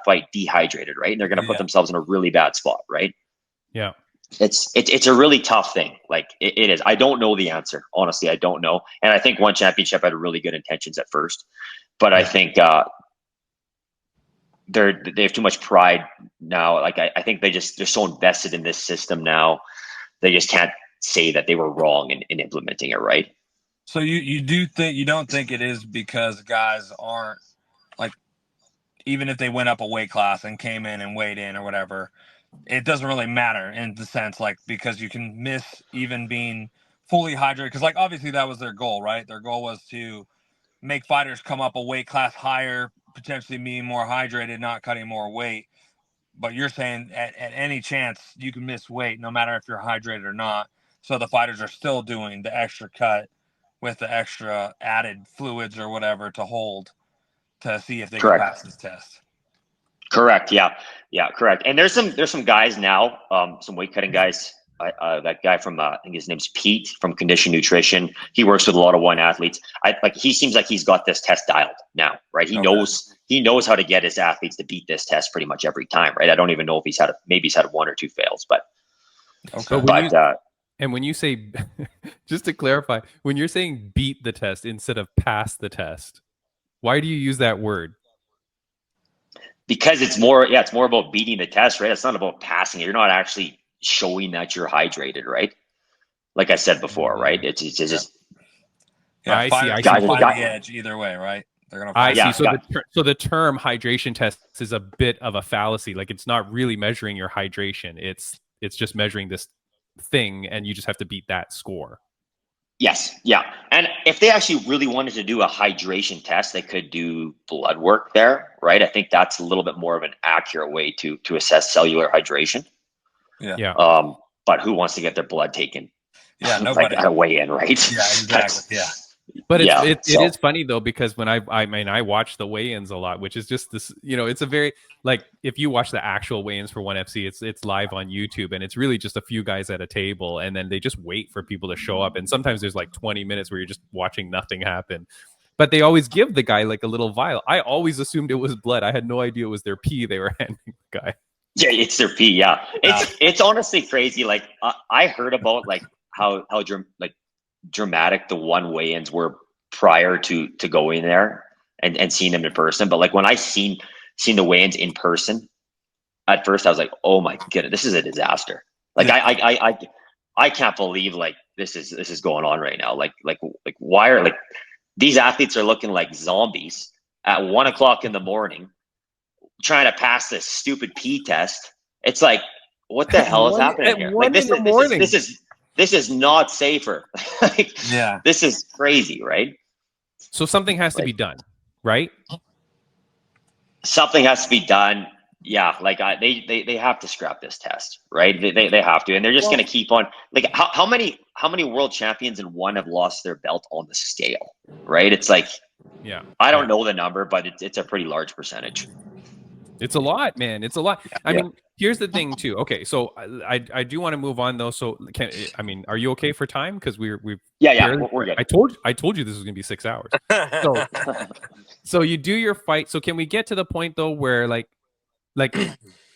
E: fight dehydrated, right? And they're going to put themselves in a really bad spot, right?
A: Yeah.
E: It's a really tough thing. Like it is. I don't know the answer. Honestly, I don't know. And I think ONE Championship had really good intentions at first, but I think they have too much pride now. Like I think they're so invested in this system now, they just can't say that they were wrong in implementing it, right?
B: So you don't think it is because guys aren't, like, even if they went up a weight class and came in and weighed in or whatever, it doesn't really matter in the sense, like, because you can miss even being fully hydrated, because like obviously that was their goal, right? Their goal was to make fighters come up a weight class higher, potentially being more hydrated, not cutting more weight. But you're saying at any chance you can miss weight no matter if you're hydrated or not, so the fighters are still doing the extra cut with the extra added fluids or whatever to hold to see if they can pass this test.
E: Correct. Yeah, correct. And there's some guys now, some weight cutting guys that guy from I think his name's Pete from Condition Nutrition. He works with a lot of one athletes. He seems like he's got this test dialed now, right? He knows how to get his athletes to beat this test pretty much every time, right? I don't even know if maybe he's had 1 or 2 fails, but
A: and when you say, just to clarify, when you're saying beat the test instead of pass the test, why do you use that word?
E: Because it's more about beating the test, right? It's not about passing it. You're not actually showing that you're hydrated, right? Like I said before, right? It's just
A: I see.
B: Find the edge either way, right? They're gonna.
A: I see. So the term hydration test is a bit of a fallacy. Like it's not really measuring your hydration. It's just measuring this thing, and you just have to beat that score.
E: Yes. Yeah. And if they actually really wanted to do a hydration test, they could do blood work there, right? I think that's a little bit more of an accurate way to assess cellular hydration.
B: Yeah.
E: But who wants to get their blood taken?
B: Yeah, nobody.
E: At a weigh-in, right?
B: Yeah, exactly. Yeah.
A: But it is funny though, because when I watch the weigh-ins a lot, which is just this, it's a very, like, if you watch the actual weigh-ins for 1FC, it's live on YouTube, and it's really just a few guys at a table, and then they just wait for people to show up, and sometimes there's like 20 minutes where you're just watching nothing happen. But they always give the guy like a little vial. I always assumed it was blood. I had no idea it was their pee they were handing the guy.
E: Yeah, it's their pee. Yeah, it's honestly crazy. Like I heard about like how dramatic the one weigh-ins were prior to going there and seeing them in person. But like when I seen the weigh-ins in person, at first I was like, oh my goodness, this is a disaster. Like I can't believe like this is going on right now. Like why are like these athletes are looking like zombies at 1 o'clock in the morning trying to pass this stupid pee test. It's like, what the hell is happening here? Like this is not safer. This is crazy, right?
A: So something has to be done, right?
E: Something has to be done. Yeah, like they have to scrap this test, right? They have to, and they're just going to keep on. Like how many world champions in one have lost their belt on the scale, right? It's like, I don't know the number, but it's a pretty large percentage.
A: It's a lot, man. It's a lot. I mean, here's the thing too. Okay, so I do want to move on though. So are you okay for time? Because we're
E: we're good.
A: I told you this was gonna be 6 hours. So you do your fight. So can we get to the point though where like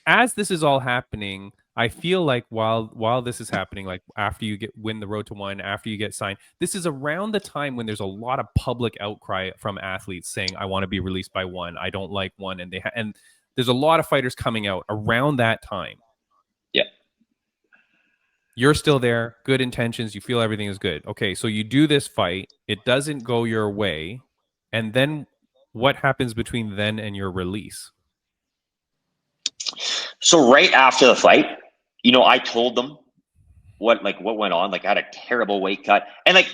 A: as this is all happening, I feel like while this is happening, like after you win the road to one, after you get signed, this is around the time when there's a lot of public outcry from athletes saying, I want to be released by one, I don't like one, and and there's a lot of fighters coming out around that time.
E: Yeah.
A: You're still there, good intentions, you feel everything is good. Okay, so you do this fight, it doesn't go your way, and then what happens between then and your release?
E: So right after the fight, I told them what went on. Like I had a terrible weight cut. And like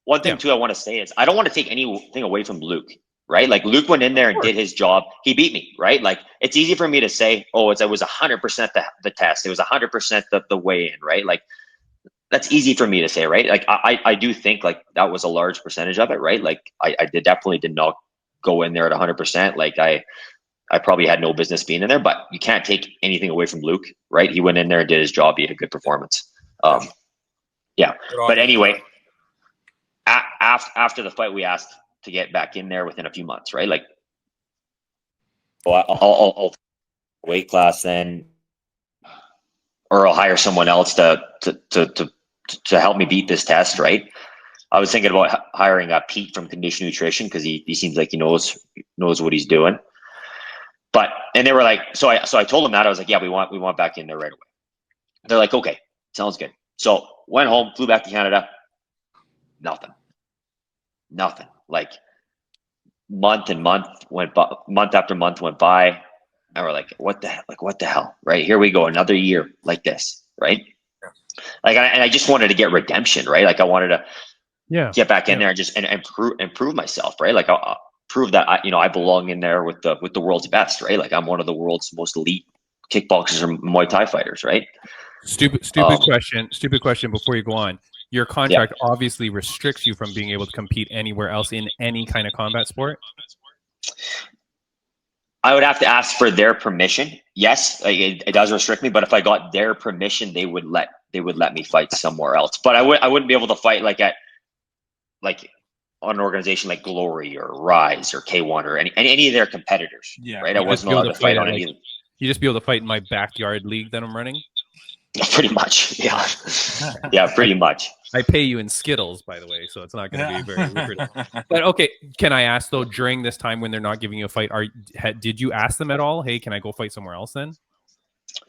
E: one thing too I want to say is I don't want to take anything away from Luke. Right? Like Luke went in there and did his job. He beat me, right? Like it's easy for me to say, oh, it was 100% the test. It was 100% the weigh-in, right? Like that's easy for me to say, right? Like I do think like that was a large percentage of it, right? Like I definitely did not go in there at 100%. Like I probably had no business being in there, but you can't take anything away from Luke, right? He went in there and did his job. He had a good performance. Yeah. But anyway, after the fight, we asked to get back in there within a few months, right? Like, well, I'll weight class then, or I'll hire someone else to help me beat this test, right? I was thinking about hiring Pete from Condition Nutrition because he seems like he knows what he's doing. And they were like, so I told them that I was like, yeah, we want back in there right away. They're like, okay, sounds good. So went home, flew back to Canada. Nothing. Like month after month went by, and we're like, what the hell, right? Here we go, another year like this, right? Like, I just wanted to get redemption, right? Like I wanted to get back in there and just and prove myself, right? Like I'll prove that I belong in there with the world's best, right? Like I'm one of the world's most elite kickboxers or Muay Thai fighters, right?
A: Stupid question before you go on. Your contract obviously restricts you from being able to compete anywhere else in any kind of combat sport.
E: I would have to ask for their permission. Yes, it does restrict me, but if I got their permission, they would let they would let me fight somewhere else. But I wouldn't be able to fight like on an organization like Glory or Rise or K1 or any of their competitors.
B: Yeah,
E: right. I wasn't allowed to fight on any of them.
A: You just be able to fight in my backyard league that I'm running.
E: Pretty much, yeah, yeah, pretty much.
A: I pay you in Skittles, by the way, so it's not going to be very lucrative. But okay, can I ask though, during this time when they're not giving you a fight, did you ask them at all? Hey, can I go fight somewhere else then,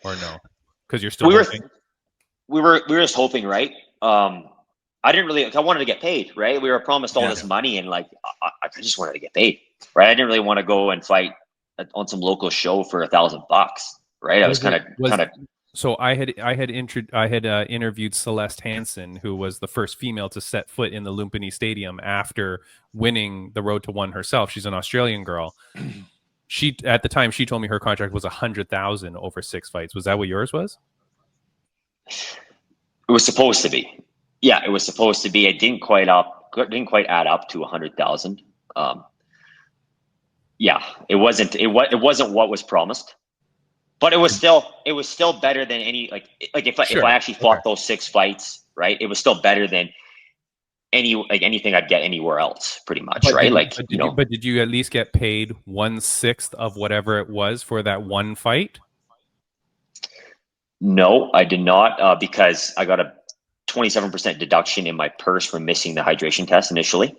A: or no? Because you're still.
E: We were just hoping, right? I didn't really. I wanted to get paid, right? We were promised all this money, and like I just wanted to get paid, right? I didn't really want to go and fight on some local show for $1,000, right? I was kind of.
A: So I had interviewed Celeste Hansen, who was the first female to set foot in the Lumpini Stadium after winning the Road to One herself. She's an Australian girl. At the time she told me her contract was $100,000 over 6 fights. Was that what yours was?
E: It was supposed to be. Yeah, it was supposed to be. It didn't quite add up to 100,000. Yeah, it wasn't what was promised. But it was still better than any if I actually fought those 6 fights, right? It was still better than anything I'd get anywhere else, pretty much, right?
A: But did you at least get paid 1/6 of whatever it was for that one fight?
E: No, I did not, because I got a 27% deduction in my purse for missing the hydration test initially.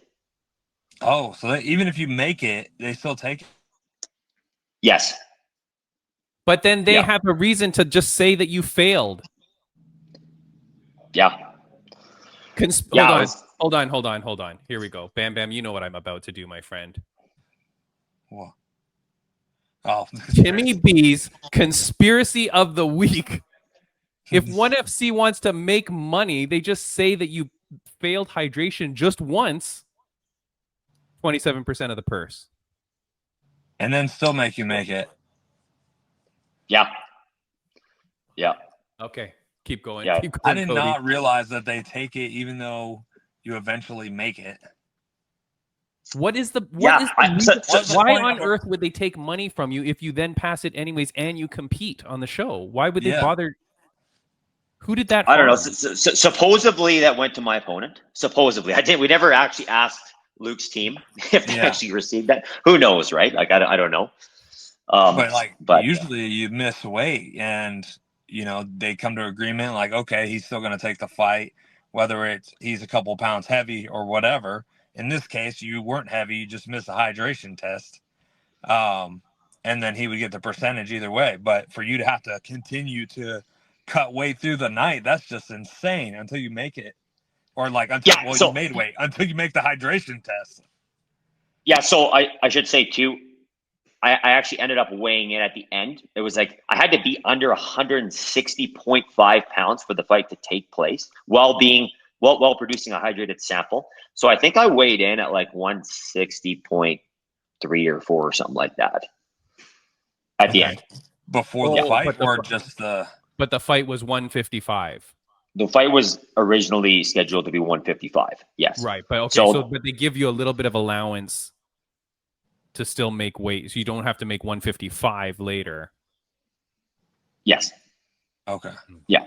B: Oh, so even if you make it, they still take it?
E: Yes.
A: But then they have a reason to just say that you failed.
E: Yeah.
A: Hold on. Here we go. Bam, bam. You know what I'm about to do, my friend.
B: What? Oh,
A: Timmy B's conspiracy of the week. If ONE FC wants to make money, they just say that you failed hydration just once. 27% of the purse.
B: And then still make you make it.
E: Yeah.
A: Okay. Keep going.
E: Yeah.
A: Keep going,
B: I did
A: Cody.
B: not realize that they take it even though you eventually make it.
A: Why on earth would they take money from you if you then pass it anyways and you compete on the show? Why would they bother? Who did that?
E: I don't know. Supposedly that went to my opponent. Supposedly, we never actually asked Luke's team if they actually received that. Who knows, right? Like I don't know.
B: But usually you miss weight and they come to agreement like, okay, he's still going to take the fight, whether he's a couple pounds heavy or whatever. In this case, you weren't heavy, you just missed a hydration test. And then he would get the percentage either way. But for you to have to continue to cut weight through the night, that's just insane until you make it. Or you made weight until you make the hydration test.
E: Yeah, so I should say too, I actually ended up weighing in at the end. It was like I had to be under 160.5 pounds for the fight to take place while producing a hydrated sample. So I think I weighed in at like 160.3 or 4 or something like that at the end.
B: Before the fight
A: But the fight was 155.
E: The fight was originally scheduled to be 155. Yes.
A: Right. But okay. But they give you a little bit of allowance to still make weight, so you don't have to make 155 later.
E: Yes.
B: Okay.
E: Yeah.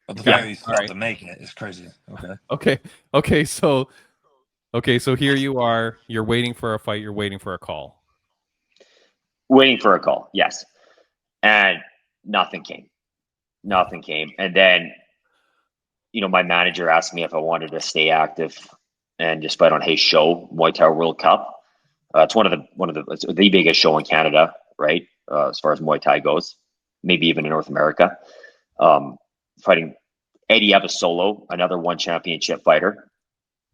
B: But the fact that you still have to make it is crazy.
A: Okay. So here you are. You're waiting for a fight. You're waiting for a call.
E: Waiting for a call. Yes. And nothing came. And then, my manager asked me if I wanted to stay active and just fight on his show, Muay Thai World Cup. It's it's the biggest show in Canada, right? As far as Muay Thai goes, maybe even in North America. Fighting Eddie Abasolo, another ONE Championship fighter.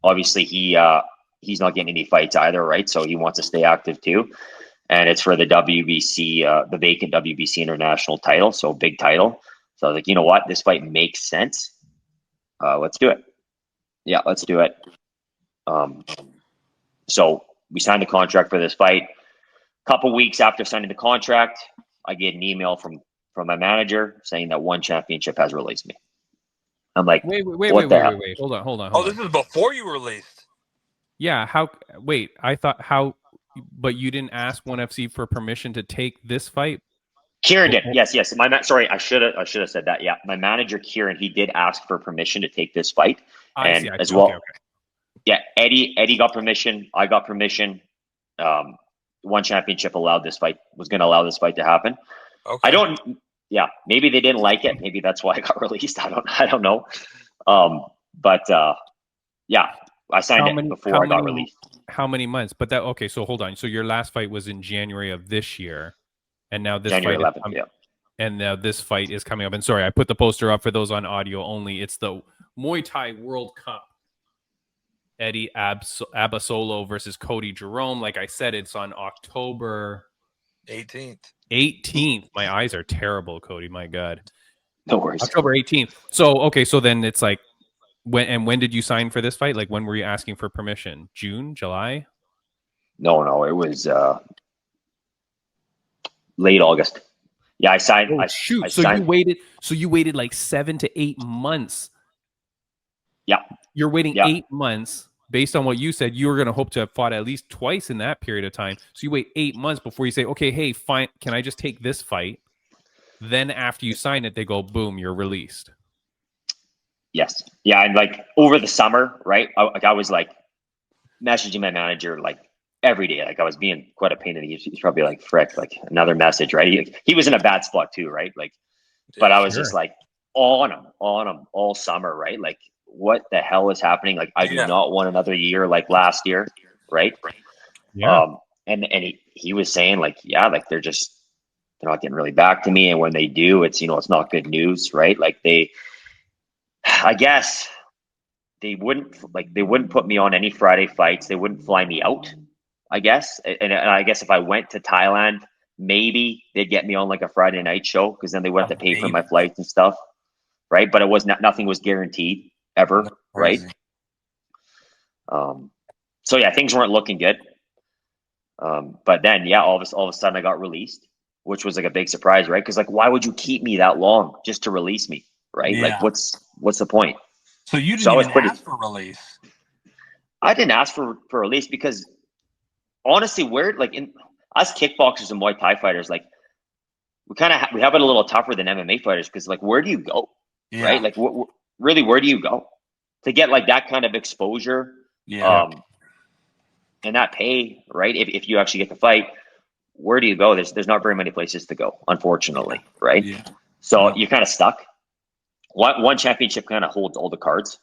E: Obviously, he's not getting any fights either, right? So he wants to stay active too. And it's for the WBC, the vacant WBC international title, so big title. So I was like, you know what? This fight makes sense. Let's do it. Yeah, let's do it. So we signed the contract for this fight. A couple weeks after signing the contract, I get an email from my manager saying that ONE Championship has released me. I'm like, wait. Hold on.
D: Oh, this is before you were released.
A: Yeah. But you didn't ask ONE FC for permission to take this fight?
E: Kieran did. Yes. Sorry, I should have said that. Yeah, my manager Kieran, he did ask for permission to take this fight, and as well.
A: Okay.
E: Yeah, Eddie got permission. I got permission. One Championship was going to allow this fight to happen.
D: Okay.
E: Maybe they didn't like it. Maybe that's why I got released. I don't know. Yeah, I signed it before I got released.
A: How many months? But so hold on. So your last fight was in January of this year, and now this
E: January
A: fight
E: 11th, yeah.
A: And now this fight is coming up. And sorry, I put the poster up for those on audio only. It's the Muay Thai World Cup. Eddie Abasolo versus Cody Jerome. Like I said, it's on October 18th. My eyes are terrible, Cody. My God.
E: No worries.
A: October 18th. So then it's like, when did you sign for this fight? Like, when were you asking for permission? June, July?
E: No, it was late August. Yeah, I signed.
A: Oh, shoot. You waited like 7 to 8 months.
E: Yeah.
A: You're waiting 8 months. Based on what you said, you were going to hope to have fought at least twice in that period of time. So you wait 8 months before you say, okay, hey, fine, can I just take this fight? Then after you sign it, they go, boom, you're released.
E: Yes. Yeah, and like over the summer, right? I was like messaging my manager like every day. Like I was being quite a pain in the ass. He's probably like, frick, like another message, right? He was in a bad spot too, right? Like, but I was just like on him all summer, right? Like, what the hell is happening? Like, I do not want another year like last year, right?
A: Yeah.
E: And he was saying like, yeah, like they're not getting really back to me, and when they do, it's it's not good news, right? Like I guess they wouldn't put me on any Friday fights. They wouldn't fly me out, I guess. And I guess if I went to Thailand, maybe they'd get me on like a Friday night show, because then they would have to pay for my flights and stuff, right? But it was nothing was guaranteed ever, right? So yeah, things weren't looking good. But then all of a sudden I got released, which was like a big surprise, right? Because like, why would you keep me that long just to release me, right?
B: Yeah.
E: Like, what's the point?
B: So you didn't even ask for release.
E: I didn't ask for release because honestly, in us kickboxers and Muay Thai fighters, like we have it a little tougher than MMA fighters, because like, where do you go, right? Like, really, where do you go to get like that kind of exposure, and that pay, right? If you actually get to fight, where do you go? There's not very many places to go, unfortunately, right? Yeah. So you're kind of stuck. One championship kind of holds all the cards,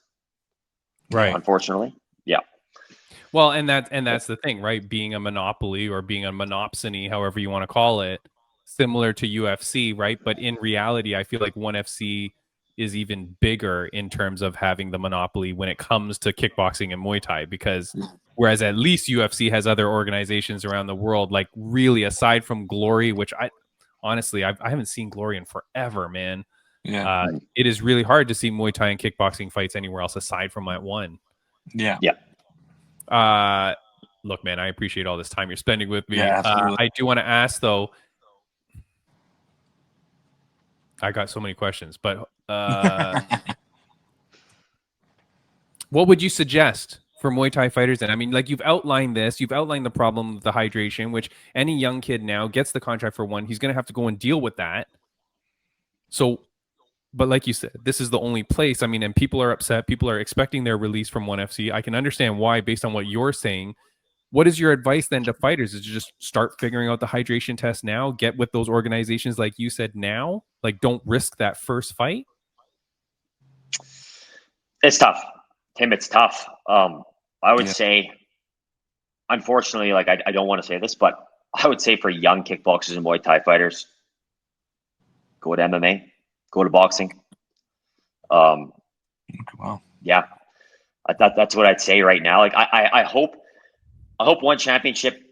A: right?
E: Unfortunately, yeah.
A: Well, and that's the thing, right? Being a monopoly or being a monopsony, however you want to call it, similar to UFC, right? But in reality, I feel like ONE FC is even bigger in terms of having the monopoly when it comes to kickboxing and Muay Thai, because whereas at least UFC has other organizations around the world, like really aside from Glory, which I haven't seen Glory in forever, man. Yeah. It is really hard to see Muay Thai and kickboxing fights anywhere else aside from that one.
B: Yeah.
A: Look, man, I appreciate all this time you're spending with me.
B: Yeah,
A: I do want to ask though, I got so many questions, but what would you suggest for Muay Thai fighters? And I mean, like, you've outlined the problem of the hydration, which any young kid now gets the contract for one, he's going to have to go and deal with that. So, but like you said, this is the only place. I mean, and people are upset. People are expecting their release from ONE FC. I can understand why, based on what you're saying. What is your advice then to fighters? Is to just start figuring out the hydration test now, get with those organizations like you said now? Like, don't risk that first fight?
E: It's tough, Tim. It's tough. I would say, unfortunately, like I don't want to say this, but I would say for young kickboxers and Muay Thai fighters, go to MMA, go to boxing.
B: Wow.
E: Yeah, that's what I'd say right now. Like I hope ONE Championship,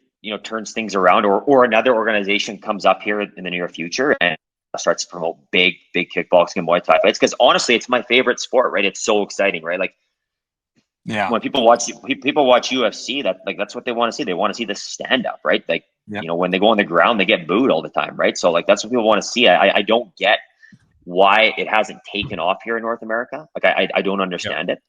E: turns things around, or another organization comes up here in the near future and starts to promote big kickboxing and Muay Thai fights. Because honestly, it's my favorite sport, right? It's so exciting, right? Like, when people watch UFC, that's what they want to see. They want to see the stand up, right? Like, when they go on the ground, they get booed all the time, right? So like, that's what people want to see. I don't get why it hasn't taken off here in North America. Like, I don't understand it.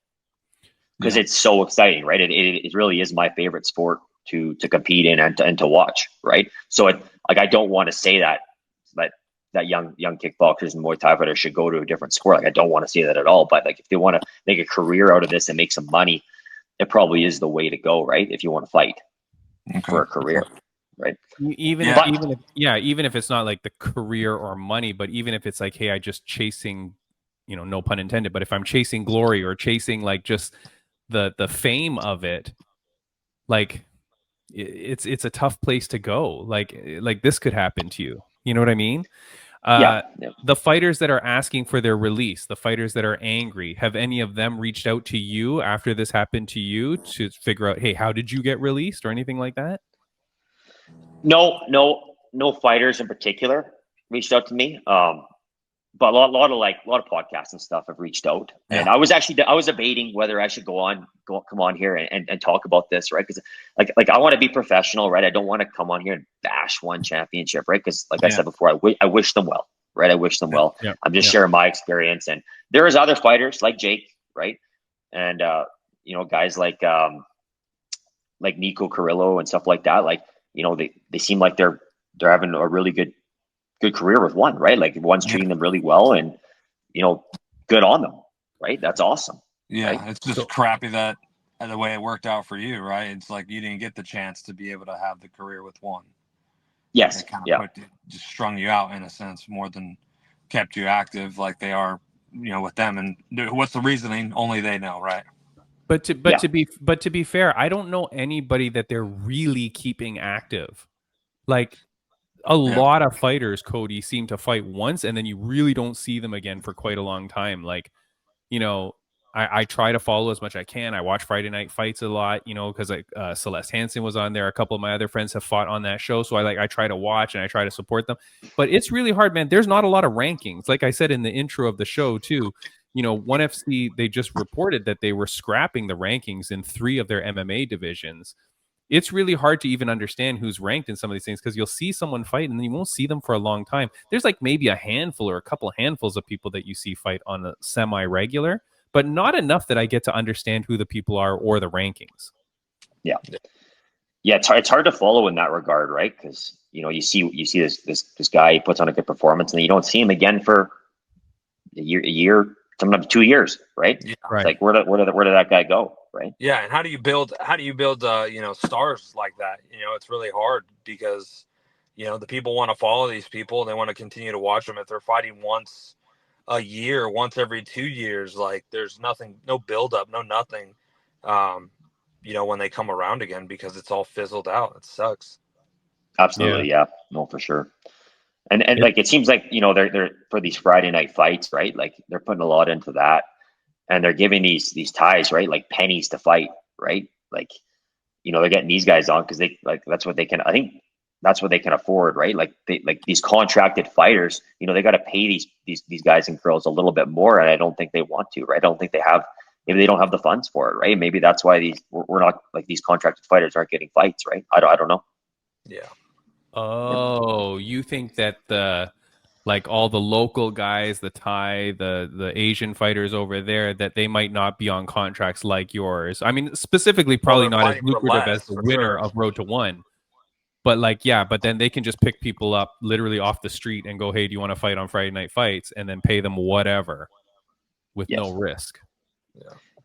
E: Because it's so exciting, right? It really is my favorite sport to compete in and to watch, right? So I don't want to say that, but young kickboxers and Muay Thai fighters should go to a different sport. Like, I don't want to say that at all, but like, if they want to make a career out of this and make some money, it probably is the way to go, right? If you want to fight for a career, right?
A: Even if it's not like the career or money, but even if it's like, hey, I just chasing, no pun intended, but if I'm chasing glory or chasing like just the fame of it, like it's a tough place to go. Like this could happen to you. You know what I mean?
E: Yeah.
A: The fighters that are asking for their release, the fighters that are angry, have any of them reached out to you after this happened to you to figure out, hey, how did you get released or anything like that?
E: No fighters in particular reached out to me. But a lot of podcasts and stuff have reached out. And I was debating whether I should come on here and talk about this, right? Because like I want to be professional, right? I don't want to come on here and bash one championship, right? Because like I said before, I wish them well, right? I wish them well.
A: Yeah.
E: I'm just sharing my experience, and there is other fighters like Jake, right? And guys like Nico Carrillo and stuff like that. Like, they seem like they're having a really good career with one, right? Like, one's treating them really well, and good on them, right? That's awesome.
B: Yeah,
E: right?
B: it's just crappy that the way it worked out for you, right? It's like you didn't get the chance to be able to have the career with one.
E: Yes.
B: It kind of just strung you out in a sense more than kept you active like they are, with them. And what's the reasoning? Only they know, right?
A: But to be fair, I don't know anybody that they're really keeping active. Like, a lot of fighters, Cody, seem to fight once and then you really don't see them again for quite a long time. Like, I try to follow as much as I can. I watch Friday Night Fights a lot, because like Celeste Hansen was on there. A couple of my other friends have fought on that show, so I try to watch and I try to support them. But it's really hard, man. There's not a lot of rankings. Like I said in the intro of the show too, ONE FC, they just reported that they were scrapping the rankings in 3 of their MMA divisions. It's really hard to even understand who's ranked in some of these things, because you'll see someone fight and then you won't see them for a long time. There's like maybe a handful or a couple handfuls of people that you see fight on a semi-regular, but not enough that I get to understand who the people are or the rankings.
E: Yeah. It's hard to follow in that regard, right? Because you see this guy, he puts on a good performance, and then you don't see him again for a year, sometimes 2 years, right?
B: Yeah.
E: It's like, where did that guy go, right?
D: Yeah, and how do you build stars like that? It's really hard because the people want to follow these people, they want to continue to watch them. If they're fighting once a year, once every 2 years, like, there's no build up, no nothing when they come around again, because it's all fizzled out. It sucks.
E: Absolutely. Yeah. No, for sure. And like, it seems like they're for these Friday night fights, right? Like, they're putting a lot into that, and they're giving these ties, right, like pennies to fight, right? Like, they're getting these guys on because they, like, that's what they can. I think that's what they can afford, right? Like, these contracted fighters, they got to pay these guys and girls a little bit more, and I don't think they want to, right? I don't think they have. Maybe they don't have the funds for it, right? Maybe that's why we're not, like, these contracted fighters aren't getting fights, right? I don't know.
D: Yeah.
A: Oh, you think that like all the local guys, the Thai, the Asian fighters over there, that they might not be on contracts like yours? I mean, specifically, probably not as lucrative as the winner of Road to One. But but then they can just pick people up literally off the street and go, hey, do you want to fight on Friday Night Fights? And then pay them whatever with no risk.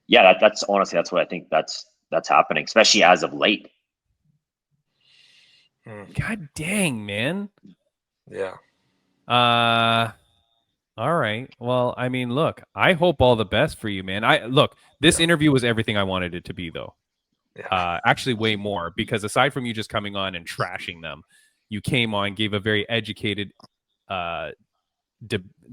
E: Yeah, that's honestly, that's what I think that's happening, especially as of late.
A: God dang, man.
D: Yeah.
A: All right. Well, I mean, look, I hope all the best for you, man. This interview was everything I wanted it to be, though. Yeah. Actually, way more, because aside from you just coming on and trashing them, you came on, gave a very educated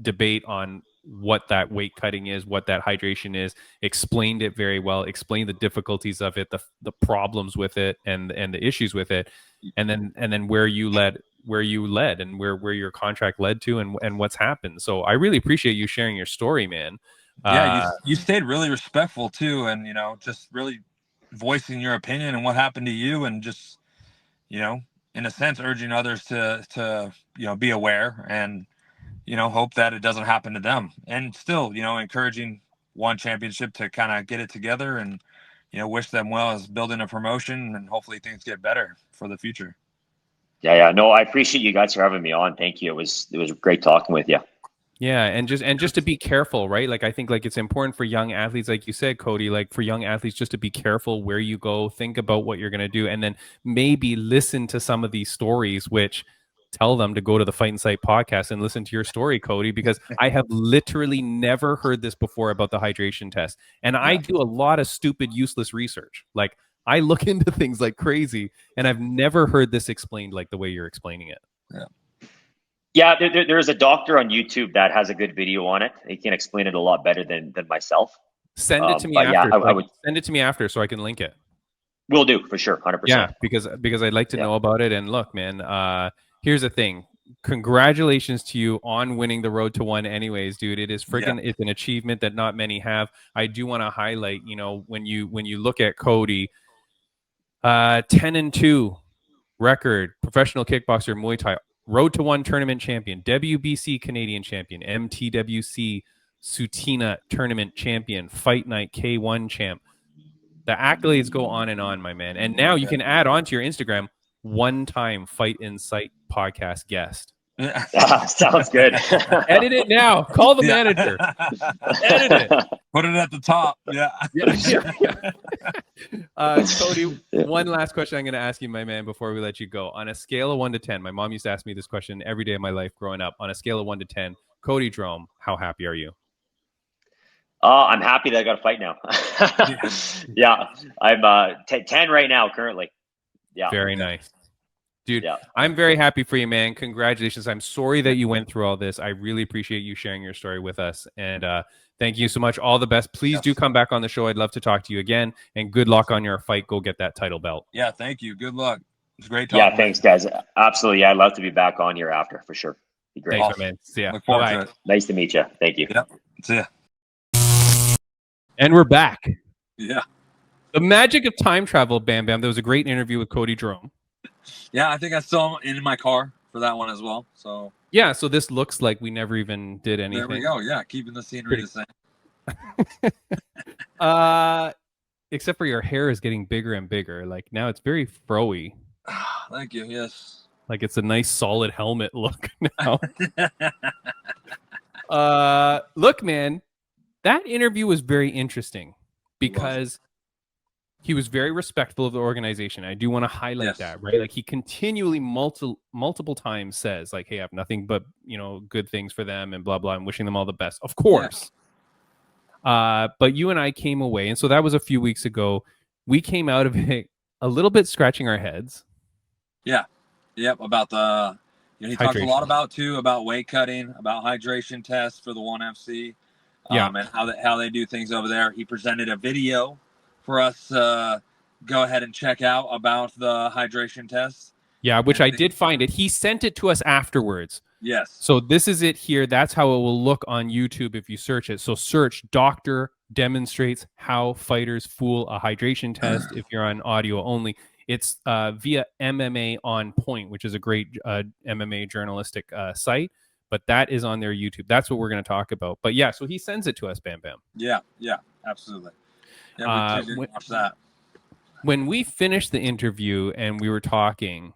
A: debate on what that weight cutting is, what that hydration is, explained it very well, explained the difficulties of it, the problems with it, and the issues with it, and then where you led and where your contract led to, and what's happened. So I really appreciate you sharing your story, man.
B: Yeah, you stayed really respectful too, and just really voicing your opinion and what happened to you, and just in a sense urging others to be aware and hope that it doesn't happen to them, and still encouraging One Championship to kind of get it together, and wish them well as building a promotion, and hopefully things get better for the future.
E: Yeah. No, I appreciate you guys for having me on. Thank you. It was great talking with you.
A: Yeah, and just to be careful, right? Like I think like it's important for young athletes, like you said, Cody, like for young athletes just to be careful where you go, think about what you're going to do, and then maybe listen to some of these stories, which tell them to go to the Fight and Sight podcast and listen to your story, Cody, because I have literally never heard this before about the hydration test. And I do a lot of stupid, useless research. Like I look into things like crazy, and I've never heard this explained like the way you're explaining it.
B: Yeah.
E: Yeah, there's a doctor on YouTube that has a good video on it. He can explain it a lot better than myself.
A: Send it to me
E: but
A: after.
E: yeah, I would
A: send it to me after so I can link it.
E: will do for sure, 100%.
A: Yeah, because I'd like to know about it. And look, man, here's the thing. Congratulations to you on winning the Road to One anyways, dude. It is freaking it's an achievement that not many have. I do want to highlight, you know, when you look at Cody, 10-2 record, professional kickboxer, Muay Thai, Road to One tournament champion, WBC Canadian champion, MTWC Sutina tournament champion, Fight Night K1 champ. The accolades go on and on, my man. And now you can add on to your Instagram, one-time Fight in Sight podcast guest.
E: Sounds good.
A: Edit it now. Call the manager. Edit it.
B: Put it at the top. Yeah.
A: Cody, one last question I'm going to ask you, my man, before we let you go. On a scale of 1 to 10, my mom used to ask me this question every day of my life growing up. On a scale of 1 to 10, Cody Jerome, how happy are you?
E: I'm happy that I got a fight now. Yeah, I'm 10 right now currently. Yeah.
A: Very nice. Dude, I'm very happy for you, man. Congratulations. I'm sorry that you went through all this. I really appreciate you sharing your story with us. And thank you so much. All the best. Please do come back on the show. I'd love to talk to you again. And good luck on your fight. Go get that title belt.
B: Yeah, thank you. Good luck. It's great talking.
E: Yeah, thanks, guys. Absolutely. Yeah, I'd love to be back on here after, for sure. Be great.
A: Thanks, man. See ya.
B: Look forward to it.
E: Nice to meet you. Thank you.
B: Yep. See ya.
A: And we're back.
B: Yeah.
A: The magic of time travel, Bam Bam. There was a great interview with Cody Jerome.
B: Yeah, I think I saw him in my car for that one as well. So
A: yeah, so this looks like we never even did anything.
B: There we go. Yeah, keeping the scenery the same.
A: Except for your hair is getting bigger and bigger. Like now it's very fro-y.
B: Thank you. Yes.
A: Like it's a nice solid helmet look now. Look, man, that interview was very interesting because he was very respectful of the organization. I do want to highlight that, right? Like he continually multiple times says like, hey, I have nothing but, you know, good things for them and blah, blah. I'm wishing them all the best, of course. But you and I came away. And so that was a few weeks ago. We came out of it a little bit scratching our heads.
B: Yeah. Yep. About the, you know, he talked a lot about weight cutting, about hydration tests for the ONE FC, and how they do things over there. He presented a video for us go ahead and check out about the hydration tests.
A: Yeah, which I did find it. He sent it to us afterwards.
B: Yes.
A: So this is it here. That's how it will look on YouTube if you search it. So search Doctor Demonstrates How Fighters Fool a Hydration Test if you're on audio only. It's via MMA On Point, which is a great MMA journalistic site. But that is on their YouTube. That's what we're going to talk about. But yeah, so he sends it to us, Bam Bam.
B: Yeah, absolutely. Yeah, we watch that.
A: When we finished the interview and we were talking,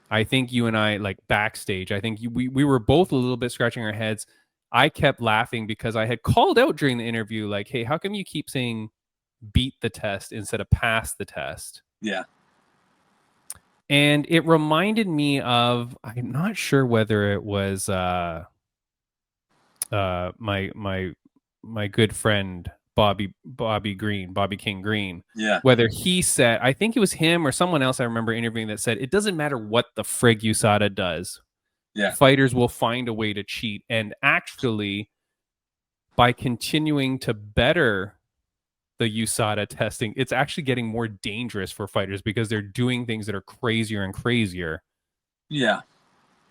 A: I think you and I, like backstage, I think we were both a little bit scratching our heads. I kept laughing because I had called out during the interview, like, hey, how come you keep saying beat the test instead of pass the test?
B: Yeah.
A: And it reminded me of, I'm not sure whether it was my good friend Bobby King Green.
B: Yeah.
A: Whether he said, I think it was him or someone else I remember interviewing that said, it doesn't matter what the frig USADA does.
B: Yeah.
A: Fighters will find a way to cheat. And actually, by continuing to better the USADA testing, it's actually getting more dangerous for fighters because they're doing things that are crazier and crazier.
B: Yeah.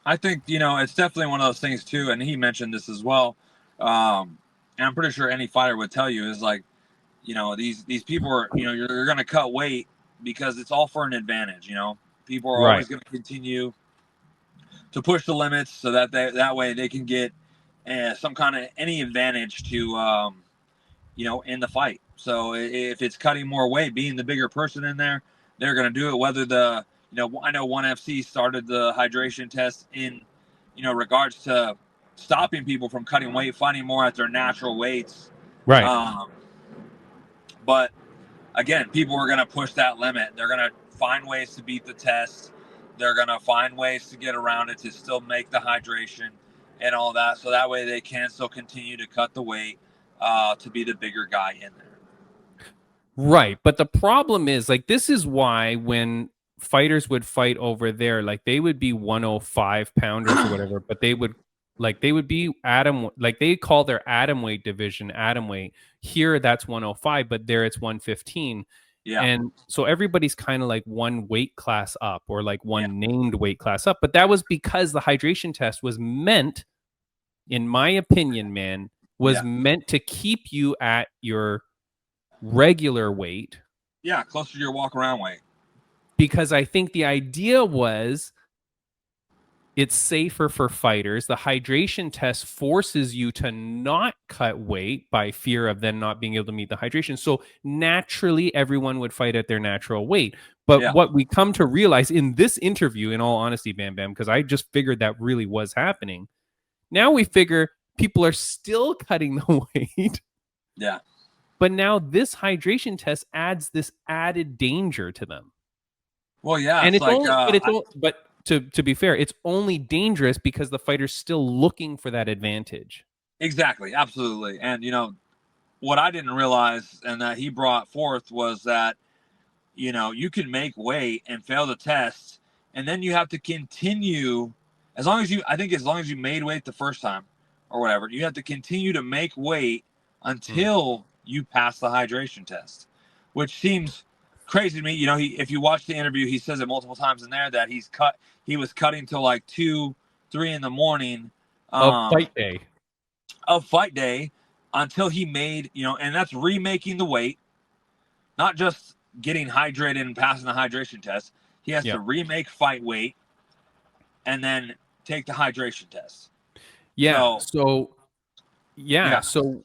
B: I think, you know, it's definitely one of those things too. And he mentioned this as well. And I'm pretty sure any fighter would tell you is like, you know, these people are, you know, you're going to cut weight because it's all for an advantage. You know, people are always going to continue to push the limits so that that way they can get some kind of any advantage to, you know, in the fight. So if it's cutting more weight, being the bigger person in there, they're going to do it, whether the I know ONE FC started the hydration test in, regards to stopping people from cutting weight, finding more at their natural weights.
A: Right.
B: But again, people are going to push that limit. They're going to find ways to beat the test. They're going to find ways to get around it to still make the hydration and all that. So that way they can still continue to cut the weight to be the bigger guy in there.
A: Right. But the problem is, like, this is why when fighters would fight over there, like, they would be 105 pounders or whatever, but they would be they call their atom weight division atom weight. Here, that's 105, but there it's 115.
B: Yeah.
A: And so everybody's kind of like one weight class up, or like one named weight class up. But that was because the hydration test was meant, in my opinion, man, was meant to keep you at your regular weight.
B: Yeah, closer to your walk around weight.
A: Because I think the idea was it's safer for fighters. The hydration test forces you to not cut weight by fear of then not being able to meet the hydration. So naturally, everyone would fight at their natural weight. But what we come to realize in this interview, in all honesty, Bam Bam, because I just figured that really was happening. Now we figure people are still cutting the weight.
B: Yeah.
A: But now this hydration test adds this added danger to them.
B: Well, yeah.
A: And to be fair, it's only dangerous because the fighter's still looking for that advantage.
B: Exactly. Absolutely. And, what I didn't realize and that he brought forth was that, you can make weight and fail the test, and then you have to continue as long as you made weight the first time or whatever, you have to continue to make weight until you pass the hydration test, which seems crazy to me. If you watch the interview, he says it multiple times in there that he was cutting till like 2-3 in the morning
A: of
B: fight day until he made, and that's remaking the weight, not just getting hydrated and passing the hydration test. He has to remake fight weight and then take the hydration test.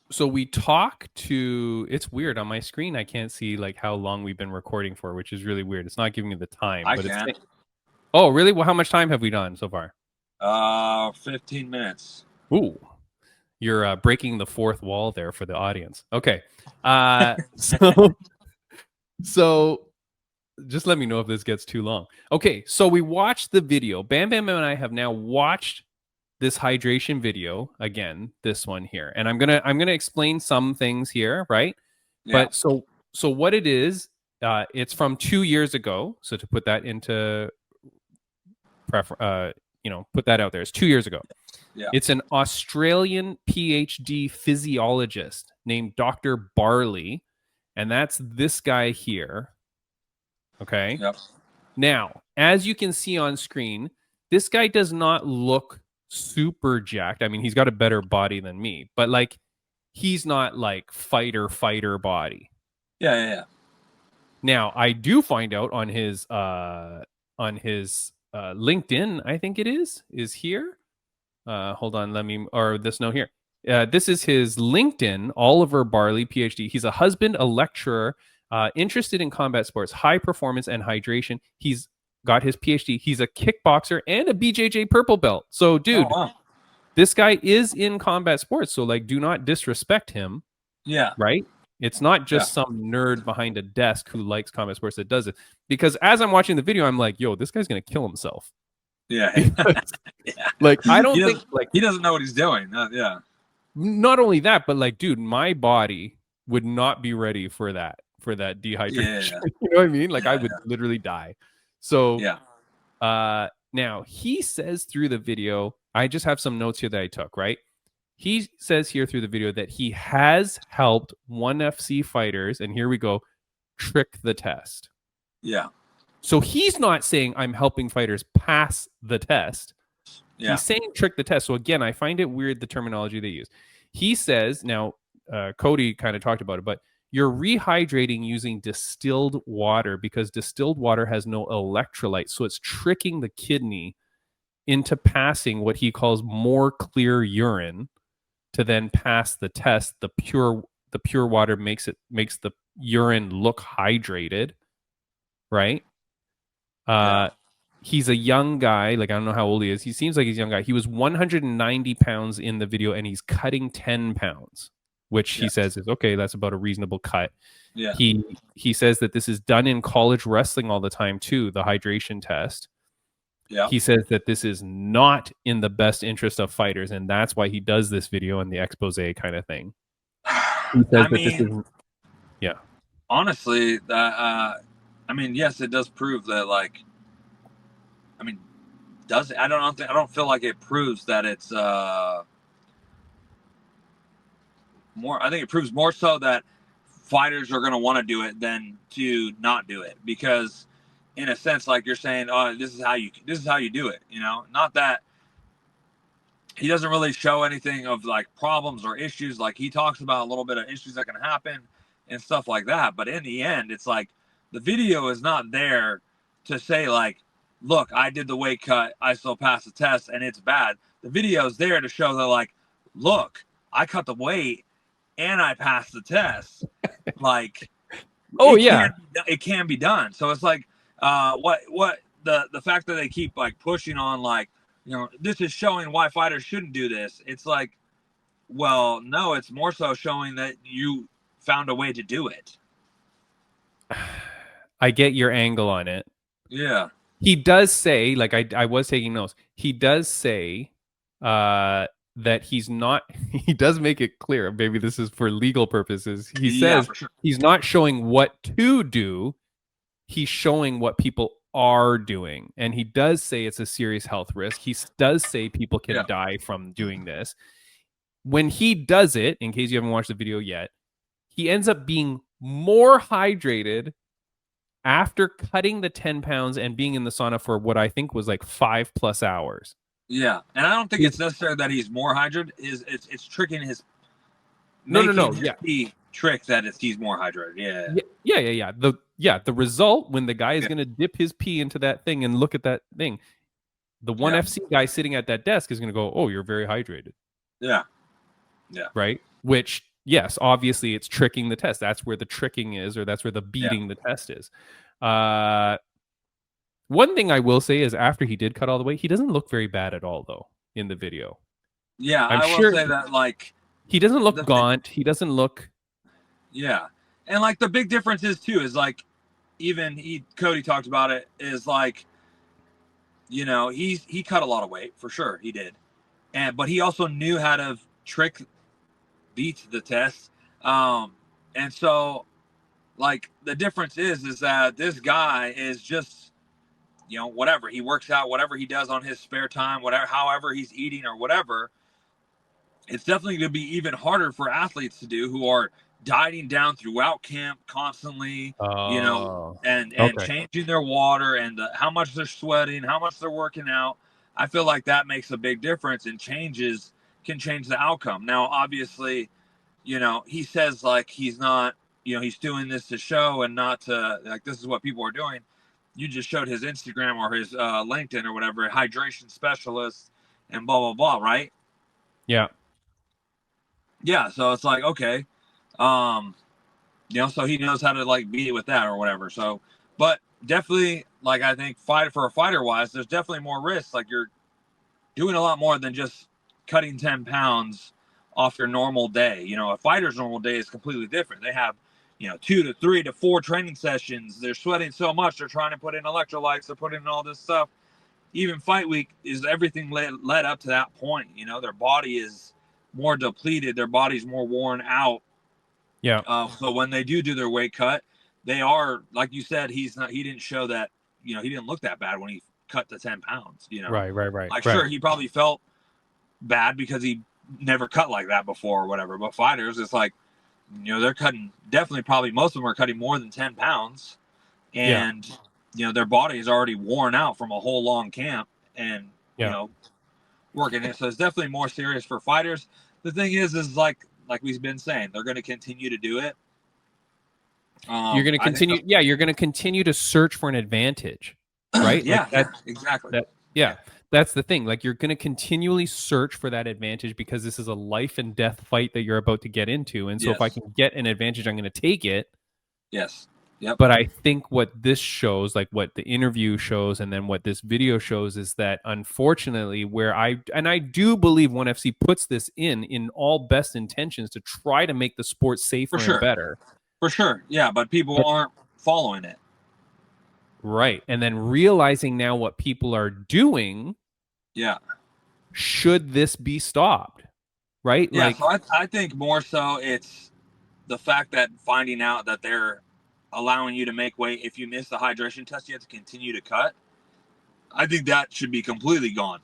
A: So we talk to, it's weird on my screen. I can't see like how long we've been recording for, which is really weird. It's not giving me the time. Oh, really? Well, how much time have we done so far?
B: 15 minutes.
A: Ooh, you're breaking the fourth wall there for the audience. Okay. So just let me know if this gets too long. Okay. So we watched the video. Bam Bam and I have now watched this hydration video again, this one here, and I'm gonna explain some things here, right? But so what it is, it's from 2 years ago. So to put that into put that out there, it's 2 years ago. It's an Australian PhD physiologist named Dr. Barley, and that's this guy here. Okay. Now, as you can see on screen, this guy does not look super jacked. I mean, he's got a better body than me, but like, he's not like fighter body.
B: Yeah.
A: Now, I do find out on his LinkedIn, I think it is here. Hold on, this note here. This is his LinkedIn, Oliver Barley, PhD. He's a husband, a lecturer, interested in combat sports, high performance, and hydration. He's got his PhD. He's a kickboxer and a BJJ purple belt. So, dude, this guy is in combat sports. So, like, do not disrespect him.
B: Yeah.
A: Right? It's not just some nerd behind a desk who likes combat sports that does it. Because as I'm watching the video, I'm like, yo, this guy's going to kill himself.
B: Yeah.
A: Like, I don't think, like,
B: he doesn't know what he's doing.
A: Not only that, but like, dude, my body would not be ready for that dehydration.
B: Yeah.
A: You know what I mean? Like, I would literally die. So, now he says through the video, I just have some notes here that I took, right? He says here through the video that he has helped ONE FC fighters, and here we go, trick the test.
B: Yeah.
A: So he's not saying I'm helping fighters pass the test. Yeah. He's saying trick the test. So again, I find it weird the terminology they use. He says, now, Cody kind of talked about it, but you're rehydrating using distilled water because distilled water has no electrolytes. So it's tricking the kidney into passing what he calls more clear urine to then pass the test. The pure water makes the urine look hydrated, right? He's a young guy. Like, I don't know how old he is. He seems like he's a young guy. He was 190 pounds in the video, and he's cutting 10 pounds, which he says is okay. That's about a reasonable cut.
B: Yeah.
A: He says that this is done in college wrestling all the time too, the hydration test.
B: Yeah.
A: He says that this is not in the best interest of fighters, and that's why he does this video and the expose kind of thing. He says this is,
B: honestly, that I mean, yes, it does prove that, like, I mean, does it? I don't feel like it proves that it's more. I think it proves more so that fighters are going to want to do it than to not do it, because in a sense, like you're saying, oh, this is how you do it, you know. Not that he doesn't really show anything of like problems or issues. Like, he talks about a little bit of issues that can happen and stuff like that, but in the end, it's like the video is not there to say like, look, I did the weight cut, I still passed the test, and it's bad. The video is there to show that, like, look, I cut the weight and I passed the test. Like, it can be done. So it's like, what the fact that they keep like pushing on, like, you know, this is showing why fighters shouldn't do this. It's like, well, no, it's more so showing that you found a way to do it.
A: I get your angle on it.
B: Yeah.
A: He does say, like, I was taking notes. He does say that he's not, he does make it clear, maybe this is for legal purposes. He says he's not showing what to do. He's showing what people are doing. And he does say it's a serious health risk. He does say people can die from doing this. When he does it, in case you haven't watched the video yet, he ends up being more hydrated after cutting the 10 pounds and being in the sauna for what I think was like 5+ hours.
B: Yeah. And I don't think it's necessary that he's more hydrated. It's tricking his pee trick that he's more hydrated. Yeah.
A: The result, when the guy is going to dip his pee into that thing and look at that thing, the one FC guy sitting at that desk is going to go, oh, you're very hydrated.
B: Yeah.
A: Right? Which, yes, obviously it's tricking the test. That's where the tricking is, or that's where the beating the test is. One thing I will say is, after he did cut all the weight, he doesn't look very bad at all, though, in the video.
B: Yeah, I will say that, like,
A: he doesn't look gaunt. He doesn't look.
B: Yeah. And like the big difference is too, is like, even Cody talked about it, is like, you know, he cut a lot of weight for sure. He did. But he also knew how to beat the test. And so, like, the difference is that this guy is just, you know, whatever he works out, whatever he does on his spare time, however he's eating or whatever, it's definitely going to be even harder for athletes to do, who are dieting down throughout camp constantly, you know, and changing their water and how much they're sweating, how much they're working out. I feel like that makes a big difference and can change the outcome. Now, obviously, you know, he says like he's not, you know, he's doing this to show and not to, like, this is what people are doing. You just showed his Instagram or his LinkedIn or whatever, hydration specialist and blah, blah, blah, right?
A: Yeah.
B: Yeah, so it's like, okay. You know, so he knows how to like beat it with that or whatever. So, but definitely, like, I think for a fighter wise, there's definitely more risk. Like, you're doing a lot more than just cutting 10 pounds off your normal day. You know, a fighter's normal day is completely different. They have, you know, 2 to 3 to 4 training sessions. They're sweating so much. They're trying to put in electrolytes. They're putting in all this stuff. Even fight week is everything led up to that point. You know, their body is more depleted. Their body's more worn out.
A: Yeah.
B: So when they do their weight cut, they are, like you said, he didn't show that, you know, he didn't look that bad when he cut the 10 pounds, you know?
A: Right.
B: Like, sure, he probably felt bad because he never cut like that before or whatever. But fighters, it's like, you know, they're cutting, definitely probably most of them are cutting more than 10 pounds. And, you know, their body is already worn out from a whole long camp and, you know, working it. So it's definitely more serious for fighters. The thing is like we've been saying, they're going to continue to do it.
A: You're going to continue. You're going to continue to search for an advantage, right?
B: Exactly.
A: That's the thing. Like, you're going to continually search for that advantage because this is a life and death fight that you're about to get into. And so if I can get an advantage, I'm going to take it.
B: Yes. Yep.
A: But I think what this shows, like what the interview shows, and then what this video shows, is that unfortunately, I do believe ONE FC puts this in all best intentions to try to make the sport safer and better.
B: For sure. Yeah, but people aren't following it.
A: Right. And then realizing now what people are doing.
B: Yeah.
A: Should this be stopped? Right?
B: Yeah, so I think more so it's the fact that finding out that they're allowing you to make weight. If you miss the hydration test, you have to continue to cut. I think that should be completely gone.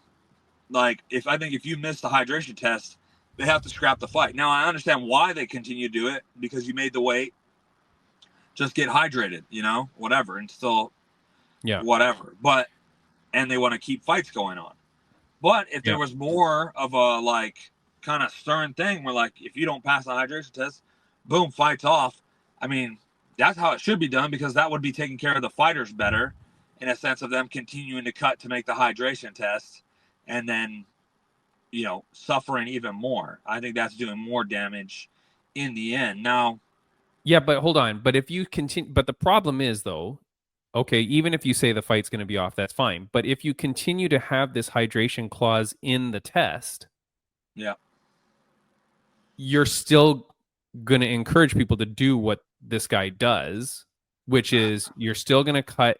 B: Like, if you miss the hydration test, they have to scrap the fight. Now, I understand why they continue to do it, because you made the weight. Just get hydrated, whatever, and still, whatever. But, and they want to keep fights going on. But if there was more of a, like, kind of stern thing where, like, if you don't pass the hydration test, boom, fight's off. I mean, that's how it should be done, because that would be taking care of the fighters better, in a sense of them continuing to cut to make the hydration test and then, suffering even more. I think that's doing more damage in the end. Now,
A: yeah, but hold on. But if you continue, but the problem is, though, okay, even if you say the fight's going to be off, that's fine. But if you continue to have this hydration clause in the test, you're still going to encourage people to do what this guy does, which is you're still going to cut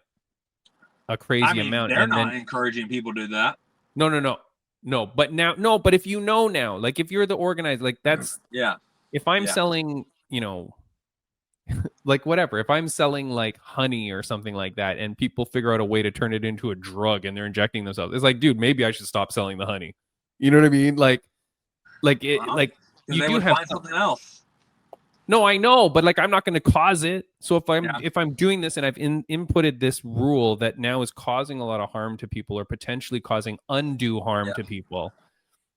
A: a crazy amount.
B: They're not encouraging people to do that.
A: No. But if you know now, like if you're the organizer, like that's If I'm selling, like whatever, if I'm selling like honey or something like that, and people figure out a way to turn it into a drug and they're injecting themselves, it's like, dude, maybe I should stop selling the honey. You know what I mean?
B: You do have something else.
A: No, I know, but like I'm not going to cause it. So if I'm doing this and I've inputted this rule that now is causing a lot of harm to people, or potentially causing undue harm to people,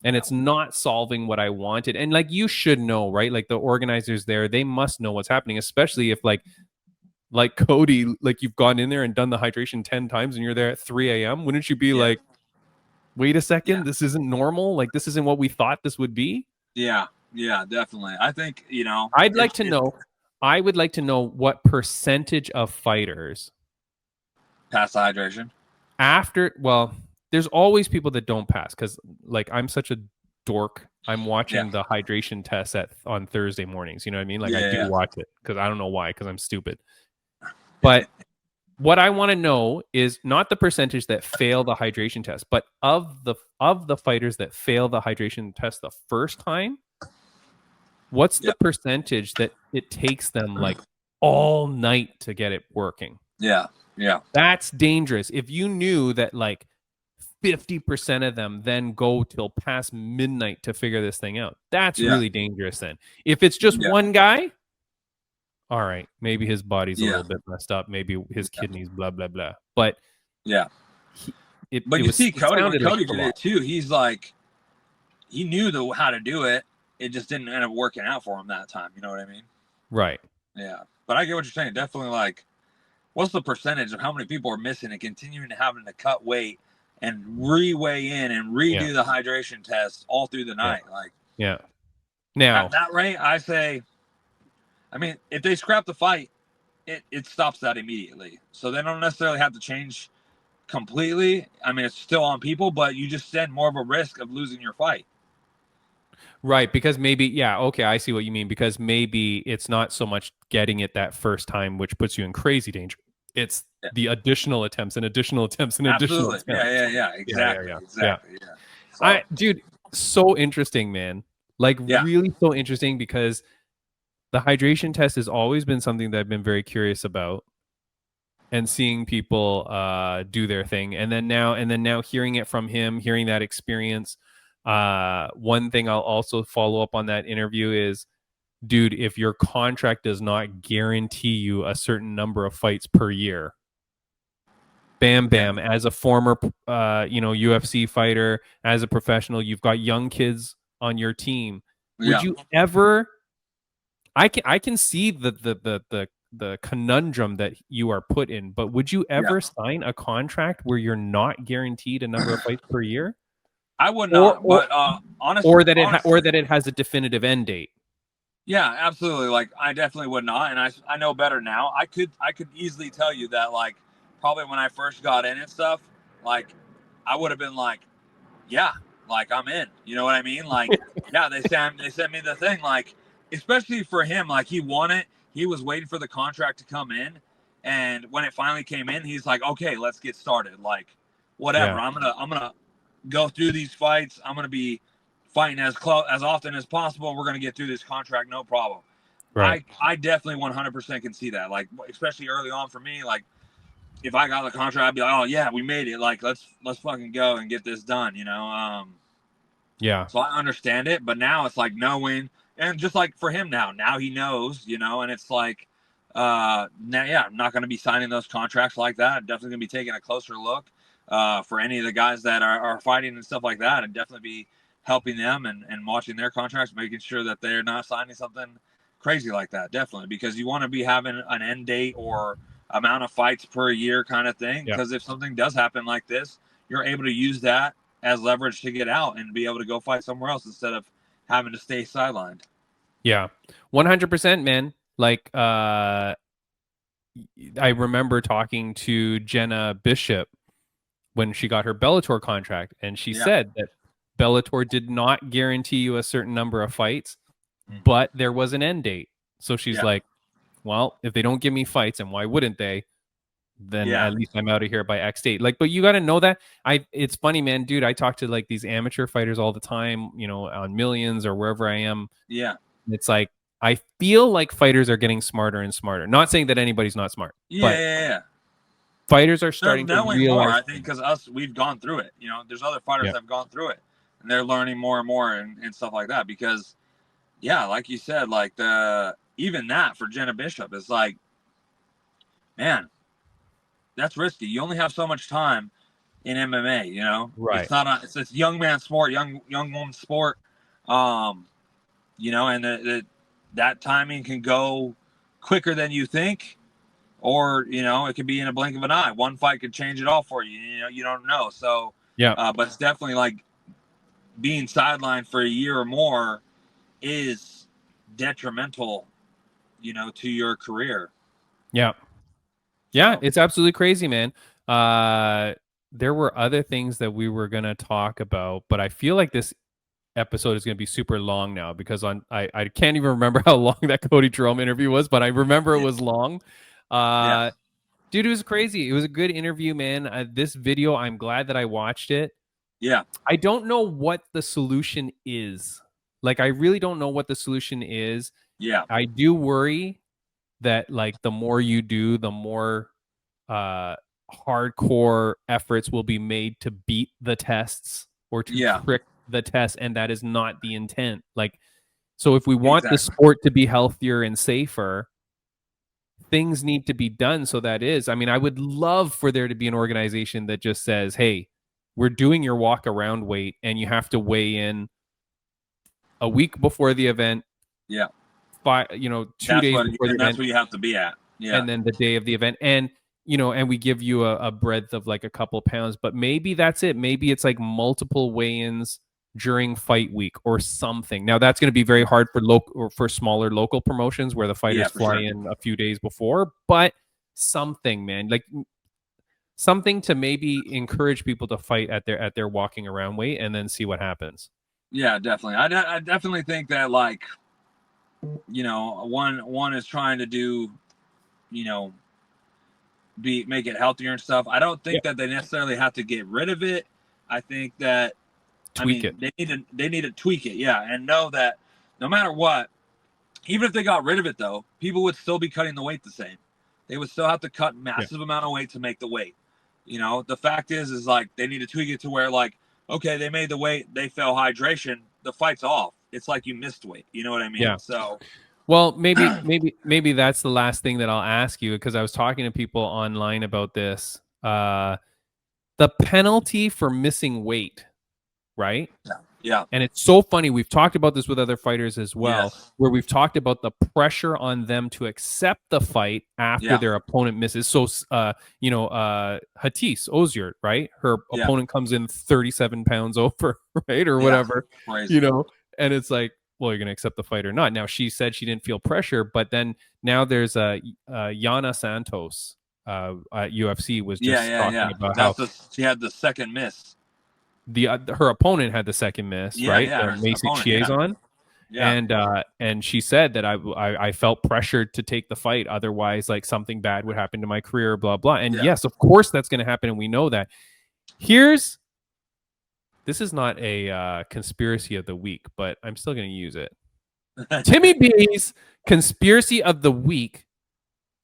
A: and it's not solving what I wanted, and like you should know, right? Like the organizers there, they must know what's happening, especially if like Cody, like you've gone in there and done the hydration 10 times and you're there at 3 a.m. Wouldn't you be like, wait a second, this isn't normal? Like this isn't what we thought this would be?
B: Yeah, definitely. I think,
A: I would like to know what percentage of fighters
B: pass the hydration
A: there's always people that don't pass, because like I'm such a dork. I'm watching the hydration tests on Thursday mornings. You know what I mean? Like I do watch it, because I don't know why, because I'm stupid. But what I want to know is not the percentage that fail the hydration test, but of the fighters that fail the hydration test the first time, what's the percentage that it takes them like all night to get it working?
B: Yeah.
A: That's dangerous. If you knew that like 50% of them then go till past midnight to figure this thing out, that's really dangerous then. If it's just one guy, all right, maybe his body's a little bit messed up, maybe his kidneys, blah, blah, blah. But
B: you see Cody, when Cody did it too, he's like, he knew how to do it. It just didn't end up working out for him that time. You know what I mean?
A: Right.
B: Yeah. But I get what you're saying. Definitely, like, what's the percentage of how many people are missing and continuing to having to cut weight and re-weigh in and redo the hydration test all through the night?
A: Now,
B: at that rate, I say, I mean, if they scrap the fight, it stops that immediately. So they don't necessarily have to change completely. I mean, it's still on people, but you just stand more of a risk of losing your fight.
A: Right, because maybe, I see what you mean, because maybe it's not so much getting it that first time, which puts you in crazy danger. It's the additional attempts and additional attempts and additional attempts.
B: Yeah, exactly. So,
A: dude, so interesting, man. Like really so interesting, because the hydration test has always been something that I've been very curious about, and seeing people do their thing, and then now hearing it from him, hearing that experience. One thing I'll also follow up on that interview is, dude, if your contract does not guarantee you a certain number of fights per year, bam, as a former UFC fighter, as a professional, you've got young kids on your team, would you ever, I can see the conundrum that you are put in, but would you ever sign a contract where you're not guaranteed a number of fights per year?
B: I would not, but honestly,
A: or that it has a definitive end date.
B: Yeah, absolutely. Like I definitely would not, and I know better now. I could easily tell you that like probably when I first got in and stuff, like I would have been like, yeah, like I'm in. You know what I mean? Like yeah, they sent me the thing. Like especially for him, like he won it. He was waiting for the contract to come in, and when it finally came in, he's like, okay, let's get started. Like whatever.
A: Yeah.
B: I'm gonna go through these fights. I'm gonna be fighting as often as possible. We're gonna get through this contract, no problem.
A: Right.
B: I definitely 100% can see that. Like especially early on for me, like if I got the contract, I'd be like, oh yeah, we made it. Like let's fucking go and get this done.
A: Yeah.
B: So I understand it, but now it's like knowing, and just like for him now he knows, and it's like, now, yeah, I'm not going to be signing those contracts like that. I'm definitely going to be taking a closer look for any of the guys that are fighting and stuff like that, and definitely be helping them and watching their contracts, making sure that they're not signing something crazy like that. Definitely, because you want to be having an end date or amount of fights per year kind of thing.
A: Yeah.
B: Because if something does happen like this, you're able to use that as leverage to get out and be able to go fight somewhere else instead of having to stay sidelined.
A: Yeah. 100%, man. Like, I remember talking to Jenna Bishop when she got her Bellator contract, and she said that Bellator did not guarantee you a certain number of fights, but there was an end date. So she's like, well, if they don't give me fights, and why wouldn't they? Then at least I'm out of here by X date. Like, but you got to know that. It's funny, man, dude. I talk to like these amateur fighters all the time, on Millions or wherever I am.
B: Yeah.
A: It's like, I feel like fighters are getting smarter and smarter. Not saying that anybody's not smart.
B: Yeah.
A: Fighters are starting to realize
B: more, I think, because we've gone through it. There's other fighters that have gone through it, and they're learning more and more and stuff like that. Because, yeah, like you said, like even that for Jenna Bishop is like, man, that's risky. You only have so much time in MMA.
A: Right.
B: It's not it's a young man sport, young woman sport. And that timing can go quicker than you think, or it could be in a blink of an eye. One fight could change it all for you. You don't know. So but it's definitely like being sidelined for a year or more is detrimental, to your career.
A: Yeah, it's absolutely crazy, man. There were other things that we were gonna talk about, but I feel like this episode is going to be super long now because I can't even remember how long that Cody Jerome interview was, but I remember it was long. Dude, it was crazy. It was a good interview, man. This video, I'm glad that I watched it.
B: Yeah.
A: I don't know what the solution is. Like, I really don't know what the solution is.
B: Yeah.
A: I do worry that like the more you do, the more hardcore efforts will be made to beat the tests or to trick the test, and that is not the intent. Like, so if we want the sport to be healthier and safer, things need to be done so that is. I mean, I would love for there to be an organization that just says, hey, we're doing your walk around weight and you have to weigh in a week before the event.
B: Yeah.
A: 2 days before the event.
B: That's where you have to be at. Yeah.
A: And then the day of the event. And and we give you a breadth of like a couple pounds, but maybe that's it. Maybe it's like multiple weigh-ins during fight week or something. Now that's going to be very hard for smaller local promotions where the fighters fly in a few days before, but something, man, like something to maybe encourage people to fight at their walking around weight and then see what happens.
B: Yeah, definitely. I definitely think that like, one is trying to do, make it healthier and stuff. I don't think that they necessarily have to get rid of it. I think that
A: tweak it.
B: They need to tweak it, and know that no matter what, even if they got rid of it, though, people would still be cutting the weight the same. They would still have to cut massive amount of weight to make the weight. The fact is like they need to tweak it to where like, okay, they made the weight, they fell hydration, the fight's off. It's like you missed weight. You know what I mean?
A: Yeah.
B: So.
A: Well, maybe that's the last thing that I'll ask you, because I was talking to people online about this. The penalty for missing weight, right?
B: Yeah.
A: And it's so funny. We've talked about this with other fighters as well, where we've talked about the pressure on them to accept the fight after their opponent misses. So, Hatis Ozier, right? Her opponent comes in 37 pounds over, right? Or whatever,
B: Crazy.
A: and it's like, well, you're going to accept the fight or not. Now, she said she didn't feel pressure, but then now there's Yana Santos at UFC was just talking about how
B: she had the second miss.
A: Her opponent had the second miss, right? Macy Chiasson.
B: Yeah.
A: And she said that I felt pressured to take the fight, otherwise like something bad would happen to my career, blah blah. And yes, of course that's going to happen, and we know that. This is not a conspiracy of the week, but I'm still going to use it. Timmy B's conspiracy of the week.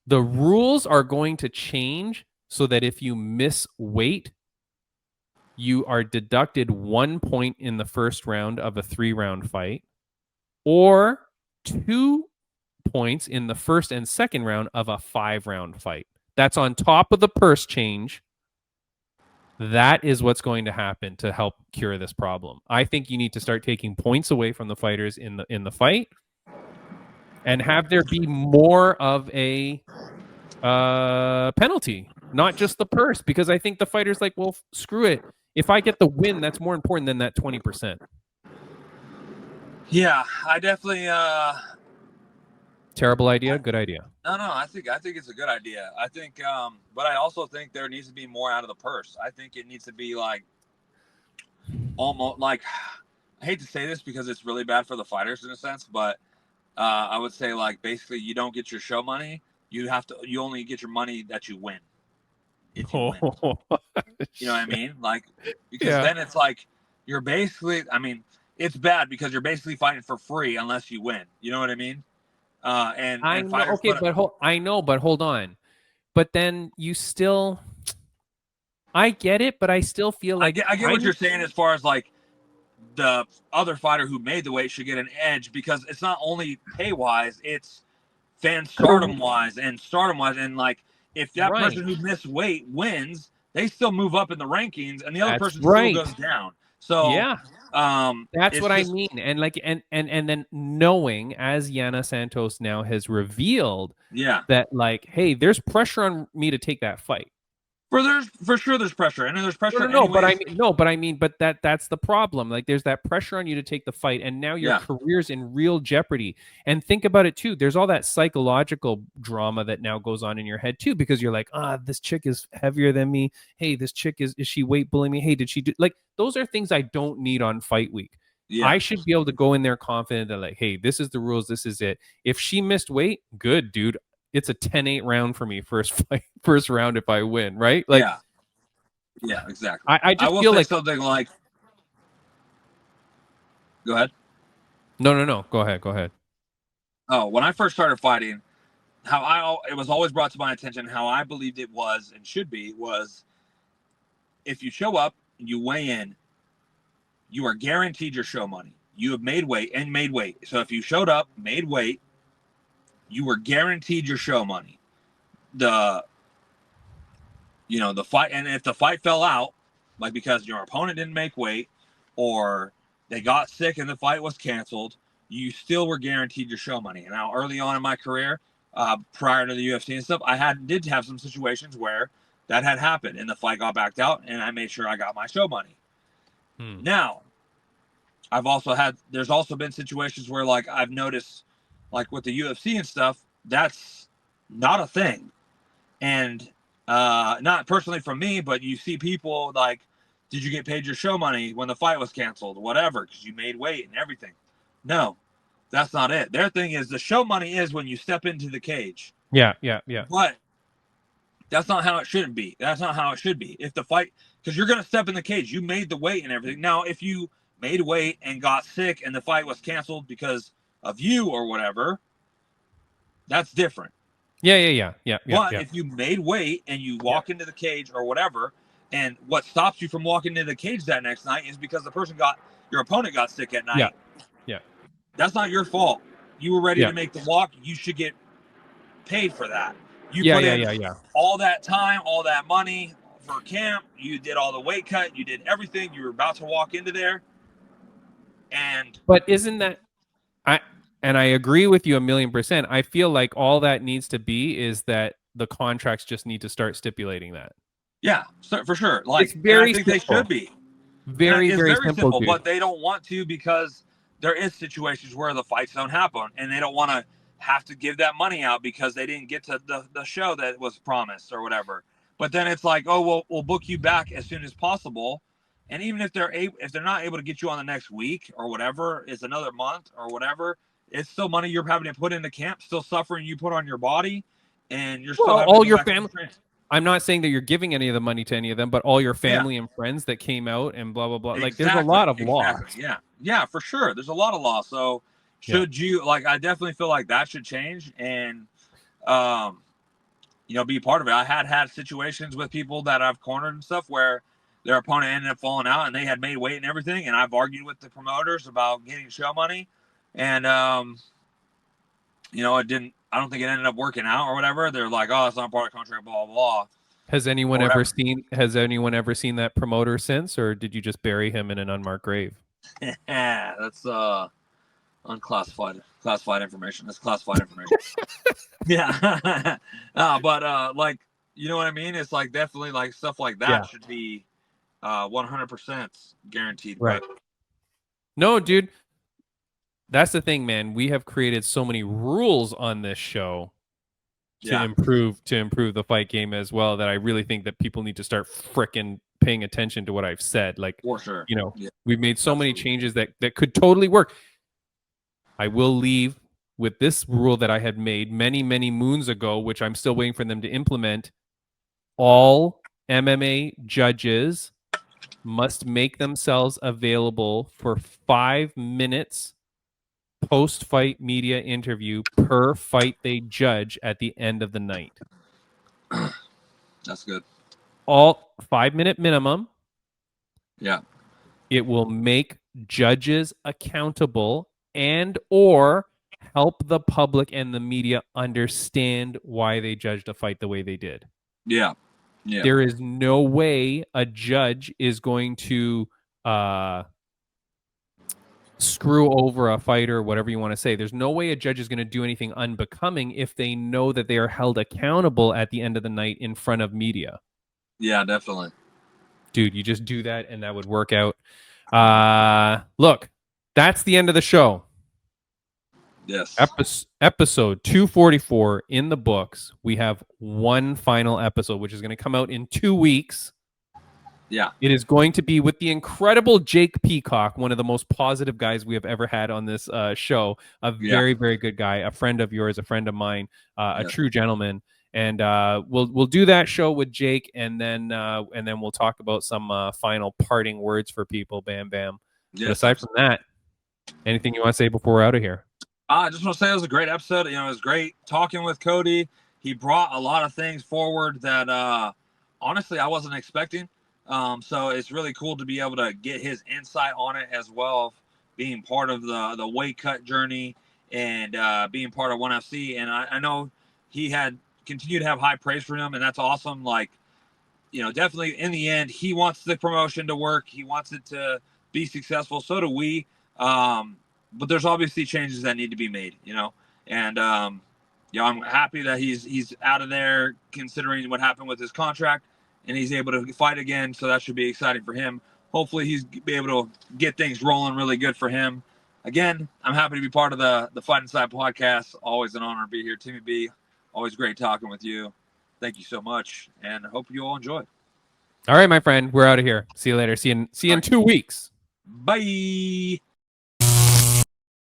A: The rules are going to change so that if you miss weight, you are deducted 1 point in the first round of a 3-round fight, or 2 points in the first and second round of a 5-round fight. That's on top of the purse change. That is what's going to happen to help cure this problem. I think you need to start taking points away from the fighters in the fight, and have there be more of a penalty, not just the purse, because I think the fighter's like, well, screw it. If I get the win, that's more important than that 20%.
B: Yeah, I definitely.
A: Terrible idea. Good idea.
B: No, I think it's a good idea. I think, but I also think there needs to be more out of the purse. I think it needs to be like almost like, I hate to say this because it's really bad for the fighters in a sense, but I would say like basically you don't get your show money. You only get your money that you win. If you win. You know what I mean? Like, because then it's like you're basically, I mean, it's bad because you're basically fighting for free unless you win. You know what I mean? I
A: know, but hold on. But then you still, I get it, but I still feel like
B: I get what you're saying as far as like the other fighter who made the weight should get an edge, because it's not only pay wise, it's fan stardom wise, and like if that person who missed weight wins, they still move up in the rankings, and the other person still goes down. So
A: that's what I mean. And like and then knowing, as Yana Santos now has revealed, that like, hey, there's pressure on me to take that fight.
B: For sure there's pressure, and there's pressure.
A: But that's the problem. Like, there's that pressure on you to take the fight, and now your career's in real jeopardy. And think about it too. There's all that psychological drama that now goes on in your head too, because you're like, this chick is heavier than me. Hey, this chick is she weight bullying me? Hey, did she do, like, those are things I don't need on fight week. I should be able to go in there confident that like, hey, this is the rules, this is it. If she missed weight, good, dude. It's a 10-8 round for me first round if I win, right? Like,
B: yeah, exactly.
A: I just feel like
B: something like. Go ahead.
A: No. Go ahead.
B: Oh, when I first started fighting, it was always brought to my attention how I believed it was and should be was, if you show up and you weigh in, you are guaranteed your show money. You have made weight. So if you showed up, made weight, you were guaranteed your show money. The fight, and if the fight fell out, like because your opponent didn't make weight or they got sick and the fight was canceled, you still were guaranteed your show money. And now early on in my career, prior to the UFC and stuff, I did have some situations where that had happened and the fight got backed out and I made sure I got my show money. Now, there's also been situations where like I've noticed, like with the UFC and stuff, that's not a thing. And not personally from me, but you see people like, did you get paid your show money when the fight was canceled? Whatever, because you made weight and everything. No, that's not it. Their thing is the show money is when you step into the cage.
A: Yeah.
B: But that's not how it should be. That's not how it should be. If the fight, because you're going to step in the cage, you made the weight and everything. Now, if you made weight and got sick and the fight was canceled because of you or whatever, that's different.
A: Yeah.
B: But if you made weight and you walk into the cage or whatever, and what stops you from walking into the cage that next night is because your opponent got sick at night.
A: Yeah.
B: That's not your fault. You were ready to make the walk. You should get paid for that. You put in all that time, all that money for camp. You did all the weight cut. You did everything. You were about to walk into there.
A: But isn't that, I agree with you 1,000,000%. I feel like all that needs to be is that the contracts just need to start stipulating that.
B: Yeah, for sure. Like,
A: it's very
B: I think
A: simple.
B: They should be.
A: Very simple.
B: But they don't want to because there is situations where the fights don't happen, and they don't want to have to give that money out because they didn't get to the show that was promised or whatever. But then it's like, oh, we'll book you back as soon as possible. And even if they're not able to get you on the next week or whatever, it's another month or whatever, it's still money you're having to put into camp, still suffering you put on your body, and you're still having
A: all
B: to go
A: your
B: back
A: family. I'm not saying that you're giving any of the money to any of them, but all your family and friends that came out and blah blah blah. Like there's a lot of loss.
B: Yeah, for sure. There's a lot of loss. So should you like? I definitely feel like that should change and, be part of it. I had situations with people that I've cornered and stuff where their opponent ended up falling out and they had made weight and everything, and I've argued with the promoters about getting show money, and it didn't. I don't think it ended up working out or whatever. They're like, oh, that's not part of the contract, blah blah blah.
A: Has anyone ever seen that promoter since, or did you just bury him in an unmarked grave?
B: That's classified information. That's classified information. Yeah. But like, you know what I mean? It's like definitely like stuff like that should be 100% guaranteed.
A: Right.
B: But
A: no, dude. That's the thing, man. We have created so many rules on this show to improve the fight game as well, that I really think that people need to start fricking paying attention to what I've said. Like,
B: for sure.
A: We've made so many changes that could totally work. I will leave with this rule that I had made many, many moons ago, which I'm still waiting for them to implement. All MMA judges must make themselves available for 5 minutes post-fight media interview per fight they judge at the end of the night.
B: That's good.
A: All 5-minute minimum.
B: Yeah.
A: It will make judges accountable and or help the public and the media understand why they judged a fight the way they did.
B: Yeah. Yeah.
A: There is no way a judge is going to screw over a fighter, whatever you want to say. There's no way a judge is going to do anything unbecoming if they know that they are held accountable at the end of the night in front of media.
B: Yeah, definitely.
A: Dude, you just do that and that would work out. Look, that's the end of the show.
B: Yes.
A: Episode 244 in the books. We have one final episode, which is going to come out in 2 weeks.
B: Yeah.
A: It is going to be with the incredible Jake Peacock, one of the most positive guys we have ever had on this show. A very, very good guy, a friend of yours, a friend of mine, a true gentleman. And we'll do that show with Jake, and then we'll talk about some final parting words for people. Bam, bam. Yes. But aside from that, anything you want to say before we're out of here?
B: I just want to say it was a great episode. It was great talking with Cody. He brought a lot of things forward that honestly I wasn't expecting. So it's really cool to be able to get his insight on it as well, being part of the weight cut journey and being part of ONE FC. And I know he had continued to have high praise for him, and that's awesome. Like, definitely in the end, he wants the promotion to work. He wants it to be successful. So do we. But there's obviously changes that need to be made, and I'm happy that he's out of there, considering what happened with his contract, and he's able to fight again. So that should be exciting for him. Hopefully he's be able to get things rolling really good for him. Again, I'm happy to be part of the Fight Inside podcast. Always an honor to be here. Timmy B, always great talking with you. Thank you so much, and I hope you all enjoy.
A: All right, my friend, we're out of here. See you later. See you in 2 weeks.
B: Bye.